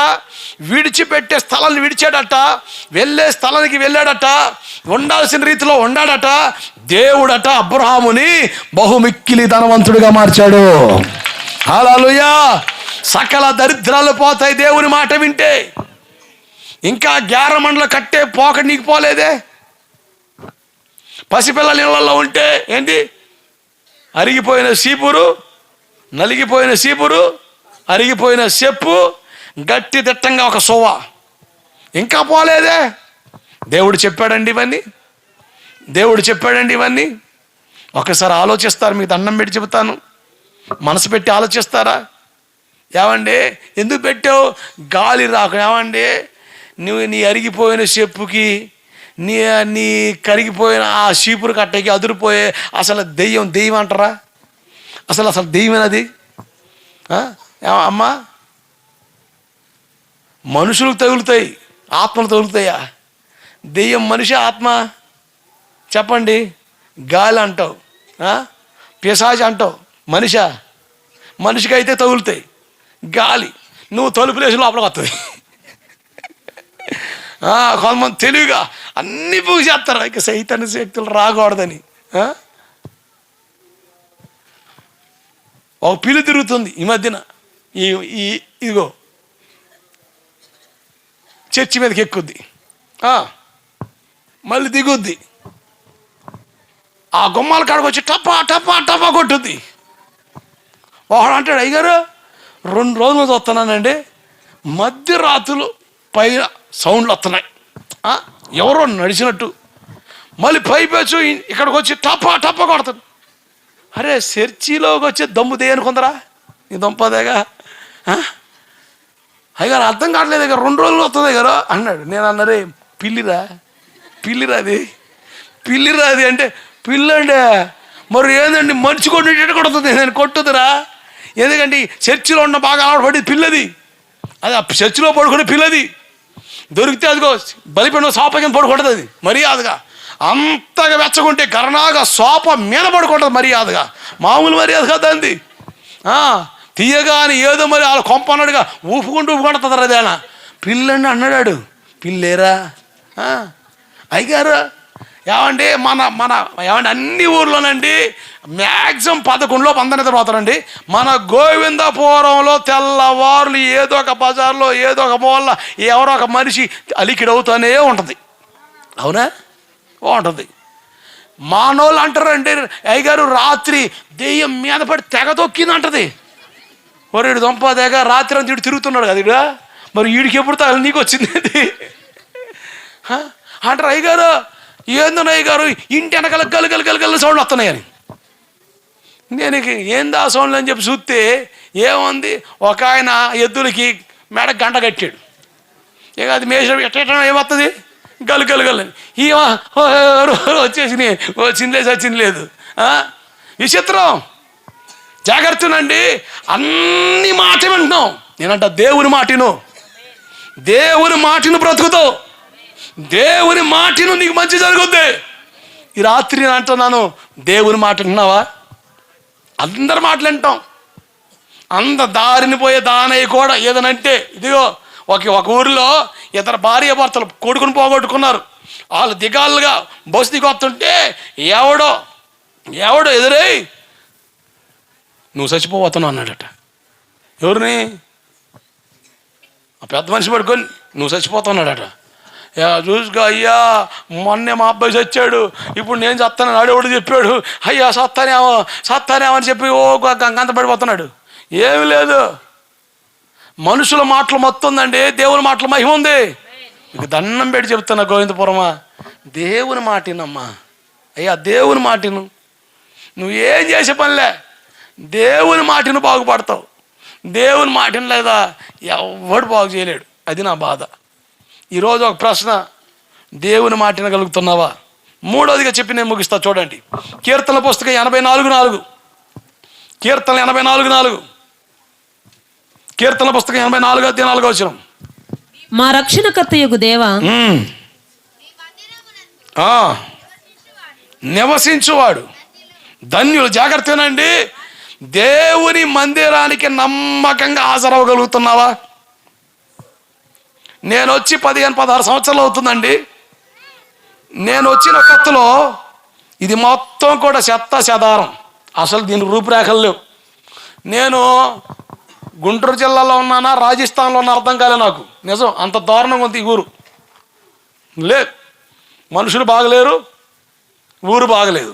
విడిచిపెట్టే స్థలాన్ని విడిచాడట, వెళ్ళే స్థలానికి వెళ్ళాడట, ఉండాల్సిన రీతిలో ఉండాడట. దేవుడట అబ్రహాముని బహుమిక్కిలి ధనవంతుడిగా మార్చాడు. హల్లెలూయా. సకల దరిద్రాలు పోతాయి దేవుని మాట వింటే. ఇంకా గ్యారమండలు కట్టే పోక నీకు పోలేదే? పసిపిల్లల ఇళ్లలో ఉంటే ఏంటి? అరిగిపోయిన సీపురు నలిగిపోయిన చీపురు, అరిగిపోయిన చెప్పు, గట్టి దిట్టంగా ఒక సోవ. ఇంకా పోలేదే. దేవుడు చెప్పాడండి ఇవన్నీ. దేవుడు చెప్పాడండి ఇవన్నీ. ఒకసారి ఆలోచిస్తారు, మీకు దండం పెట్టి చెబుతాను, మనసు పెట్టి ఆలోచిస్తారా? ఏమండి ఎందుకు పెట్టావు? గాలి రాక. ఏమండి నువ్వు నీ అరిగిపోయిన చెప్పుకి, నీ కరిగిపోయిన ఆ చీపురు కట్టకి అదిరిపోయే అసలు దెయ్యం అంటారా? అసలు దెయ్యమేనది? అమ్మా, మనుషులకు తగులుతాయి, ఆత్మలు తగులుతాయా? దెయ్యం మనిషి, ఆత్మ? చెప్పండి. గాలి అంటావు, పిశాచి అంటావు, మనిషికి అయితే తగులుతాయి. గాలి నువ్వు తలుపులేసి లోపలికి వస్తుంది. కొంతమంది తెలివిగా అన్ని పూజేస్తారు, ఇక సైతాన్ని శక్తులు రాకూడదని. ఒక పిల్లి తిరుగుతుంది ఈ మధ్యన. ఇదిగో చర్చి మీదకి ఎక్కుద్ది, మళ్ళీ దిగుద్ది, ఆ గుమ్మాల కాడికి వచ్చి టపా టపా టపా కొట్టుద్ది. వాడు అంటాడు, అయ్యగారు 2 రోజులు వస్తున్నానండి, మధ్యరాత్రులు పైన సౌండ్లు వస్తున్నాయి, ఎవరో నడిచినట్టు. మళ్ళీ పైపేచ్చు ఇక్కడికి వచ్చి టపా టపా కొడతాడు. అరే చర్చిలోకి వచ్చే దమ్ము దేనుకుందరా నీ దొంపదేగా? అయ్యగారు అర్థం కావట్లేదు, దగ్గర 2 రోజులు వస్తుంది గారు అన్నాడు. నేను అన్నారే, పిల్లిరాది అంటే పిల్లండి. మరి ఏందండి మంచి కొట్టి కొడుతుంది, నేను కొట్టుదురా? ఎందుకంటే చర్చిలో ఉన్న బాగా అలవాటు పిల్లది, అది ఆ చర్చిలో పడుకునే పిల్లది. దొరికితే అదిగో బలిపెట్టిన సోప కింద పడుకుంటుంది అది మర్యాదగా. అంతగా వెచ్చకుంటే కరణాగా సోప మీద పడుకుంటుంది మర్యాదగా, మామూలు మర్యాద కదా అంది. తీయగా అని ఏదో మరి వాళ్ళ కొంప అన్నాడుగా ఊపుకుంటుంది అదేనా పిల్లండి అన్నాడు. పిల్లేరా అయ్యారు? ఏమండి ఏమండి అన్ని ఊర్లోనండి మ్యాక్సిమం 11లో అందరి నిద్ర పోతారండి. మన గోవిందపురంలో తెల్లవారులు ఏదో ఒక బజార్లో ఏదో ఒక మూల ఎవరో ఒక మనిషి అలికిడవుతూనే ఉంటుంది. అవునా? ఉంటుంది. మానోళ్ళు అంటారండి, అయ్యగారు రాత్రి దెయ్యం మీద పడి తెగ తొక్కిందంటది. ఒరేడు దొంప తెగ రాత్రి అంతా ఇటు తిరుగుతున్నాడు కదా ఇడ, మరి వీడికి ఎప్పుడు తాగలి నీకు వచ్చింది అంటారు. అయ్యగారు ఏందన్న అయ్యగారు ఇంటి వెనకాల గలు సౌండ్లు వస్తున్నాయని. నేను ఏంది ఆ సౌండ్లు అని చెప్పి చూస్తే ఏముంది, ఒక ఆయన ఎద్దులకి మెడ గంట కట్టాడు. ఇక అది మేషం ఎట్ట ఏమవుతుంది, గలు వచ్చింది లేదు. విచిత్రం. జాగ్రత్తనండి, అన్ని మాట వింటున్నాం. నేనంట దేవుని మాటను బ్రతుకుతావు, దేవుని మాటను నీకు మంచి జరుగుద్ది. ఈ రాత్రి నేను అంటున్నాను, దేవుని మాట విన్నావా? అందరి మాటలు వింటాం. అంత దారిని పోయే దానయ్య కూడా ఏదనంటే, ఇదిగో ఒక ఊరిలో ఇద్దరు భార్య భర్తలు కొడుకుని పోగొట్టుకున్నారు. వాళ్ళు దిగాలుగా బస్సు దిగొస్తుంటే ఎవడో ఎదురై నువ్వు చచ్చిపోతున్నావు అన్నాడట. ఎవరిని? ఆ పెద్ద మనిషి పడుకొని నువ్వు చచ్చిపోతున్నాడట. చూసుకో అయ్యా, మొన్నే మా అబ్బాయి చచ్చాడు, ఇప్పుడు నేను చస్తానని ఆడేవాడు చెప్పాడు. అయ్యా సత్తానేమో అని చెప్పి గంత పడిపోతున్నాడు. ఏమి లేదు, మనుషుల మాటలు మొత్తం ఉందండి, దేవుని మాటలు మహిమ ఉంది. ఇక దండం పెట్టి చెప్తున్నా గోవిందపురమా, దేవుని మాటినమ్మా. అయ్యా దేవుని మాటిను, నువ్వేం చేసే పనిలే, దేవుని మాటిను బాగుపడతావు. దేవుని మాటిని లేదా ఎవడు బాగు చేయలేడు. అది నా బాధ. ఈరోజు ఒక ప్రశ్న, దేవుని మాటిన కలుగుతున్నావా? మూడోదిగా చెప్పి నేను ముగిస్తా. చూడండి, కీర్తన పుస్తకం 84:4. కీర్తన 84:4. కీర్తన పుస్తకం 84:4. మా రక్షణకర్తయగు దేవా, నివసించువాడు ధన్యులు. జాగ్రత్తనండి, దేవుని మందిరానికి నమ్మకంగా హాజరవగలుగుతున్నావా? నేను వచ్చి 15-16 సంవత్సరాలు అవుతుందండి. నేను వచ్చిన కొత్తలో ఇది మొత్తం కూడా చెదారం, అసలు దీని రూపురేఖలు లేవు. నేను గుంటూరు జిల్లాలో ఉన్నానా, రాజస్థాన్లో ఉన్న అర్థం కాలే నాకు. నిజం, అంత దారుణంగా ఉంది ఈ ఊరు. లేదు, మనుషులు బాగలేరు, ఊరు బాగలేదు,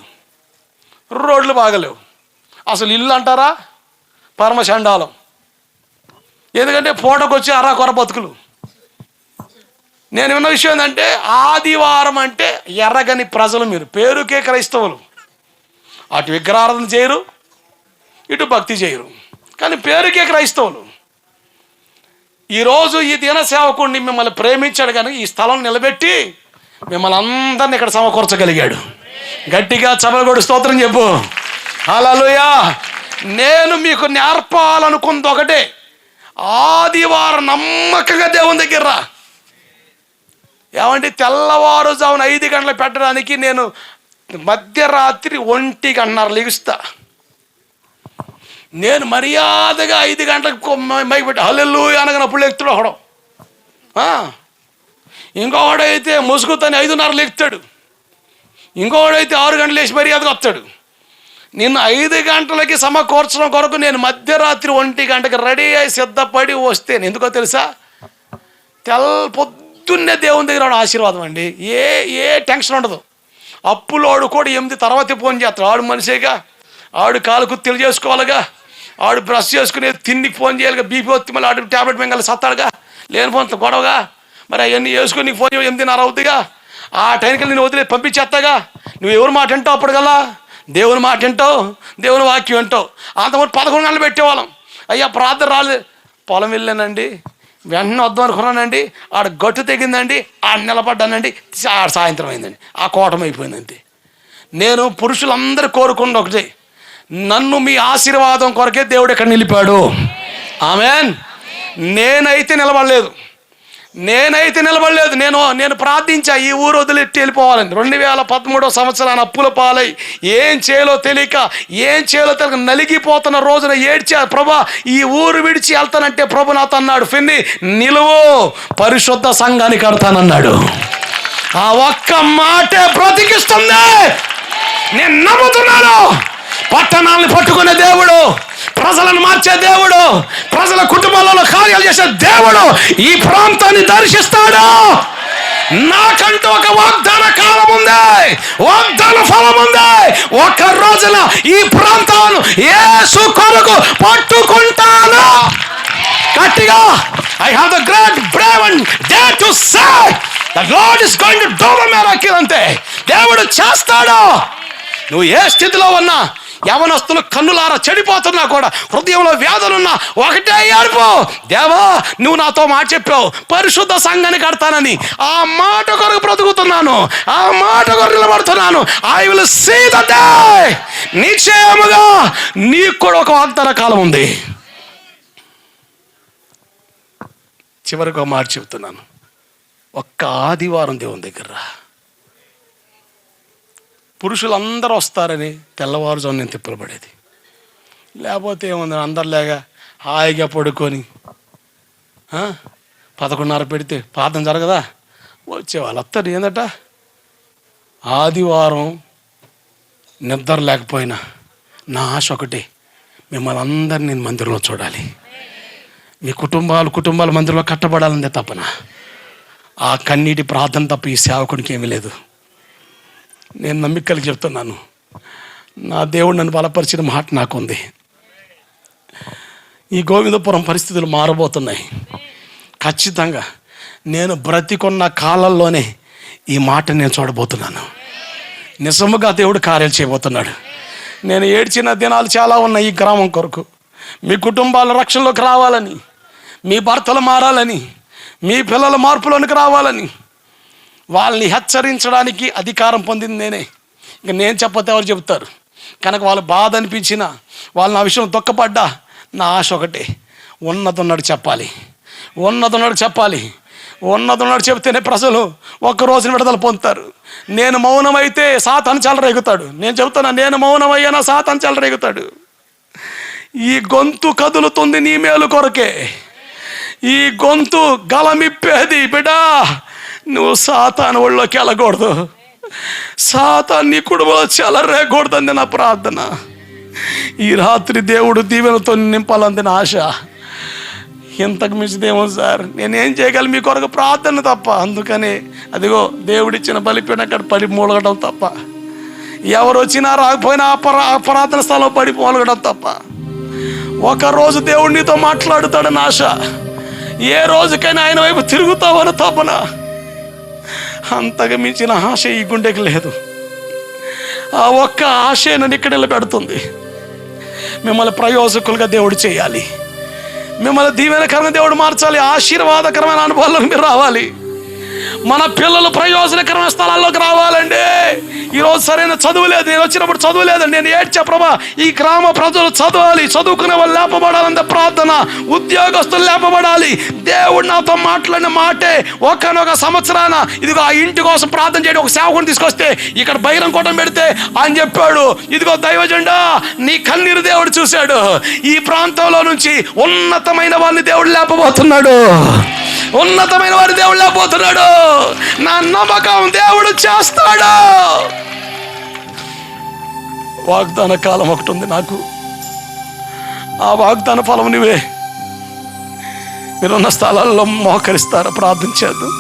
రోడ్లు బాగలేవు, అసలు ఇల్లు అంటారా పరమచండాలం. ఎందుకంటే పూటకొచ్చి అరాకొర బతుకులు. నేను విన్న విషయం ఏంటంటే, ఆదివారం అంటే ఎర్రగని ప్రజలు, మీరు పేరుకే క్రైస్తవులు. అటు విగ్రహారాధన చేయరు, ఇటు భక్తి చేయరు, కానీ పేరుకే క్రైస్తవులు. ఈరోజు ఈ దిన సేవకుడిని మిమ్మల్ని ప్రేమించాడు, కానీ ఈ స్థలం నిలబెట్టి మిమ్మల్ని అందరిని ఇక్కడ సమకూర్చగలిగాడు. గట్టిగా చపలగొడు స్తోత్రం చెప్పు. హల్లెలూయా. నేను మీకు నేర్పాలనుకుంది ఒకటే, ఆదివారం నమ్మకంగా దేవుని దగ్గర రా. ఏమంటే తెల్లవారుజామున 5 గంటలు పెట్టడానికి నేను మధ్యరాత్రి 1 గంటన్నర లెగుస్తా. నేను మర్యాదగా 5 గంటలకు మైకి పెట్టి హల్లెలూయా అనగానప్పుడు లెగుతాడు ఒకడు. ఇంకొకడైతే ముసుగుతని 5:30 లెగుతాడు. ఇంకొకడైతే 6 గంటలు లేచి మర్యాదగా వస్తాడు. నిన్ను 5 గంటలకి సమకూర్చడం కొరకు నేను మధ్యరాత్రి 1 గంటకి రెడీ అయి సిద్ధపడి వస్తే, ఎందుకో తెలుసా, పొద్దున్నే దేవుని దగ్గర ఆశీర్వాదం అండి. ఏ టెన్షన్ ఉండదు. అప్పులోడు కూడా 8 తర్వాత ఫోన్ చేస్తాడు. ఆడు మనిషిగా, ఆడు కాలు కుత్తీలు చేసుకోవాలిగా, ఆడు బ్రష్ చేసుకుని తిండికి ఫోన్ చేయాలిగా, బీపీ వస్తే మళ్ళీ ఆడు ట్యాబ్లెట్ మింగలి సత్తాడుగా, లేని ఫోన్ గొడవగా, మరి అవన్నీ వేసుకొని నీకు ఫోన్ 8:30 అవుతుందిగా. ఆ టైంకి నేను వదిలే పంపించేస్తాగా. నువ్వు ఎవరు మాట వింటావు? అప్పుడు గల దేవుని మాట వింటావు, దేవుని వాక్యం వింటావు. అంతకుముందు 11 గంటలు పెట్టేవాళ్ళం. అయ్యా ప్రార్థన రాలేదు, పొలం వెళ్ళానండి, వెంటనే వద్దాం అనుకున్నానండి, ఆడ గట్టు తెగిందండి, ఆడ నిలబడ్డానండి, ఆడ సాయంత్రం అయిందండి, ఆ కోటం అయిపోయిందండి. నేను పురుషులందరూ కోరుకున్న ఒకటే, నన్ను మీ ఆశీర్వాదం కొరకే దేవుడు ఇక్కడ నిలిపాడు. ఆమేన్. నేనైతే నిలబడలేదు. నేను ప్రార్థించా ఈ ఊరు వదిలిట్టి వెళ్ళిపోవాలని. 2013 సంవత్సరాన్ని అప్పుల పాలై ఏం చేయాలో తెలియక నలిగిపోతున్న రోజున ఏడ్చా, ప్రభా ఈ ఊరు విడిచి వెళ్తానంటే ప్రభు నాతో అన్నాడు, ఫిన్ని నిలువు, పరిశుద్ధ సంఘాన్ని కడతానన్నాడు. ఆ ఒక్క మాటే బ్రతికిస్తుంది. నేను నమ్ముతున్నాను. పట్టణాలను పట్టుకునే దేవుడు, ప్రజలను మార్చే దేవుడు, ప్రజల కుటుంబాలలో కార్యాలు చేసే దేవుడు ఈ ప్రాంతాన్ని దర్శిస్తాడు. నాకంటూ ఒక వాగ్దాన కాలం ఉంది, వాగ్దాన ఫలం ఉంది. ఒక రోజున ఈ ప్రాంతాలను యేసు కొరకు పట్టుకుంటాను. గట్టిగా I have the great brave and dare to say the Lord is going to do the miracle. అంతే, దేవుడు చేస్తాడు. నువ్వు ఏ స్థితిలో ఉన్నా, యవనస్తులు కన్నులారా చెడిపోతున్నా కూడా, హృదయంలో వ్యాధులున్నా, ఒకటే ఏడుపు, దేవా నువ్వు నాతో మాట చెప్పావు, పరిశుద్ధ సంఘాన్ని కడతానని. ఆ మాట కొరకు బ్రతుకుతున్నాను, ఆ మాట కొరకు నిలబడుతున్నాను. I will see the day. నిశ్చయముగా నీకు కూడా ఒక వాగ్దాన కాలం ఉంది. చివరికి ఒక మాట చెబుతున్నాను, ఒక్క ఆదివారం దేవుని దగ్గర పురుషులందరూ వస్తారని తెల్లవారుజాము నేను తిప్పలపడేది. లేకపోతే ఏముంది, అందరిలాగా హాయిగా పడుకొని 11:30 పెడితే ప్రార్థన జరగదా, వచ్చేవాళ్ళు వస్తారు. ఏందట, ఆదివారం నిద్ర లేకపోయినా నా ఆశ ఒకటే, మిమ్మల్ని అందరినీ నేను మందిరంలో చూడాలి. మీ కుటుంబాలు మందిరంలో కట్టబడాలందే తప్పన. ఆ కన్నీటి ప్రార్థన తప్ప ఈ సేవకునికి ఏమీ లేదు. నేను నమ్మికలు చెప్తున్నాను, నా దేవుడు నన్ను బలపరిచిన మాట నాకుంది. ఈ గోవిందపురం పరిస్థితులు మారబోతున్నాయి. ఖచ్చితంగా నేను బ్రతికున్న కాలంలోనే ఈ మాట నేను చూడబోతున్నాను. నిజముగా దేవుడు కార్యాలు చేయబోతున్నాడు. నేను ఏడ్చిన దినాలు చాలా ఉన్నాయి ఈ గ్రామం కొరకు. మీ కుటుంబాల రక్షణలోకి రావాలని, మీ భర్తలు మారాలని, మీ పిల్లల మార్పులోనికి రావాలని, వాళ్ళని హెచ్చరించడానికి అధికారం పొందింది నేనే. ఇంక నేను చెప్పతే ఎవరు చెబుతారు? కనుక వాళ్ళు బాధ అనిపించినా, వాళ్ళు నా విషయం దుఃఖపడ్డా, నా ఆశ ఒకటే, ఉన్నదున్నాడు చెప్పాలి. ఉన్నదున్నాడు చెబితేనే ప్రజలు ఒక్కరోజున విడుదల పొందుతారు. నేను మౌనమైతే సాతాను చెలరేగుతాడు. నేను చెబుతున్నా, నేను మౌనమయ్యానా సాతాను చెలరేగుతాడు. ఈ గొంతు కదులుతుంది నీ మేలు కొరకే. ఈ గొంతు గలమిప్పేది. బిడ్డా, నువ్వు సాతాను ఒళ్ళోకి వెళ్ళకూడదు, సాతాను నీ కుటుంబంలో చెలరేయకూడదండి నా ప్రార్థన. ఈ రాత్రి దేవుడు దీవెనతో నింపాలంది నా ఆశ. ఇంతకు మించిదేమో సార్, నేనేం చేయగలను మీ కొరకు? ప్రార్థన తప్ప. అందుకని అదిగో దేవుడిచ్చిన బలిపీఠం అక్కడ పడి మూలగడం తప్ప, ఎవరు వచ్చినా రాకపోయినా ప్రార్థన స్థలంలో పడి మూలగడం తప్ప, ఒకరోజు దేవుడు నీతో మాట్లాడుతాడని ఆశ, ఏ రోజుకైనా ఆయన వైపు తిరుగుతావని తపన. అంతగా మించిన ఆశ ఈ గుండెకి లేదు. ఆ ఒక్క ఆశే నన్ను ఇక్కడ నిలబెడుతుంది. మిమ్మల్ని ప్రయోజకులుగా దేవుడు చేయాలి, మిమ్మల్ని దీవెనకరంగా దేవుడు మార్చాలి, ఆశీర్వాదకరమైన అనుభవాలకు మీరు రావాలి. మన పిల్లలు ప్రయోజనకరమైన స్థలాల్లోకి రావాలండి. ఈరోజు సరైన చదువు లేదు, నేను వచ్చినప్పుడు చదువు లేదండి, నేను ఏడ్చా, ప్రభా ఈ గ్రామ ప్రజలు చదవాలి, చదువుకునే వాళ్ళు లేపబడాలంటే ప్రార్థన, ఉద్యోగస్తులు లేపబడాలి. దేవుడు నాతో మాట్లాడిన మాటే ఒకనొక సంవత్సరాన ఇదిగో ఆ ఇంటి కోసం ప్రార్థన చేయడం, ఒక సేవకుని తీసుకొస్తే ఇక్కడ బహిరంగ పెడితే ఆయన చెప్పాడు, ఇదిగో దైవజెండా నీ కన్నీరు దేవుడు చూశాడు, ఈ ప్రాంతంలో నుంచి ఉన్నతమైన వారిని దేవుడు లేపబోతున్నాడు, ఉన్నతమైన వారి దేవుడు లేకపోతున్నాడు. నా నమ్మకం దేవుడు చేస్తాడు. వాగ్దాన కాలం ఒకటి ఉంది నాకు, ఆ వాగ్దాన ఫలం నువ్వే. మీరున్న స్థలాల్లో మోకరిస్తారా? ప్రార్థన చేద్దాం.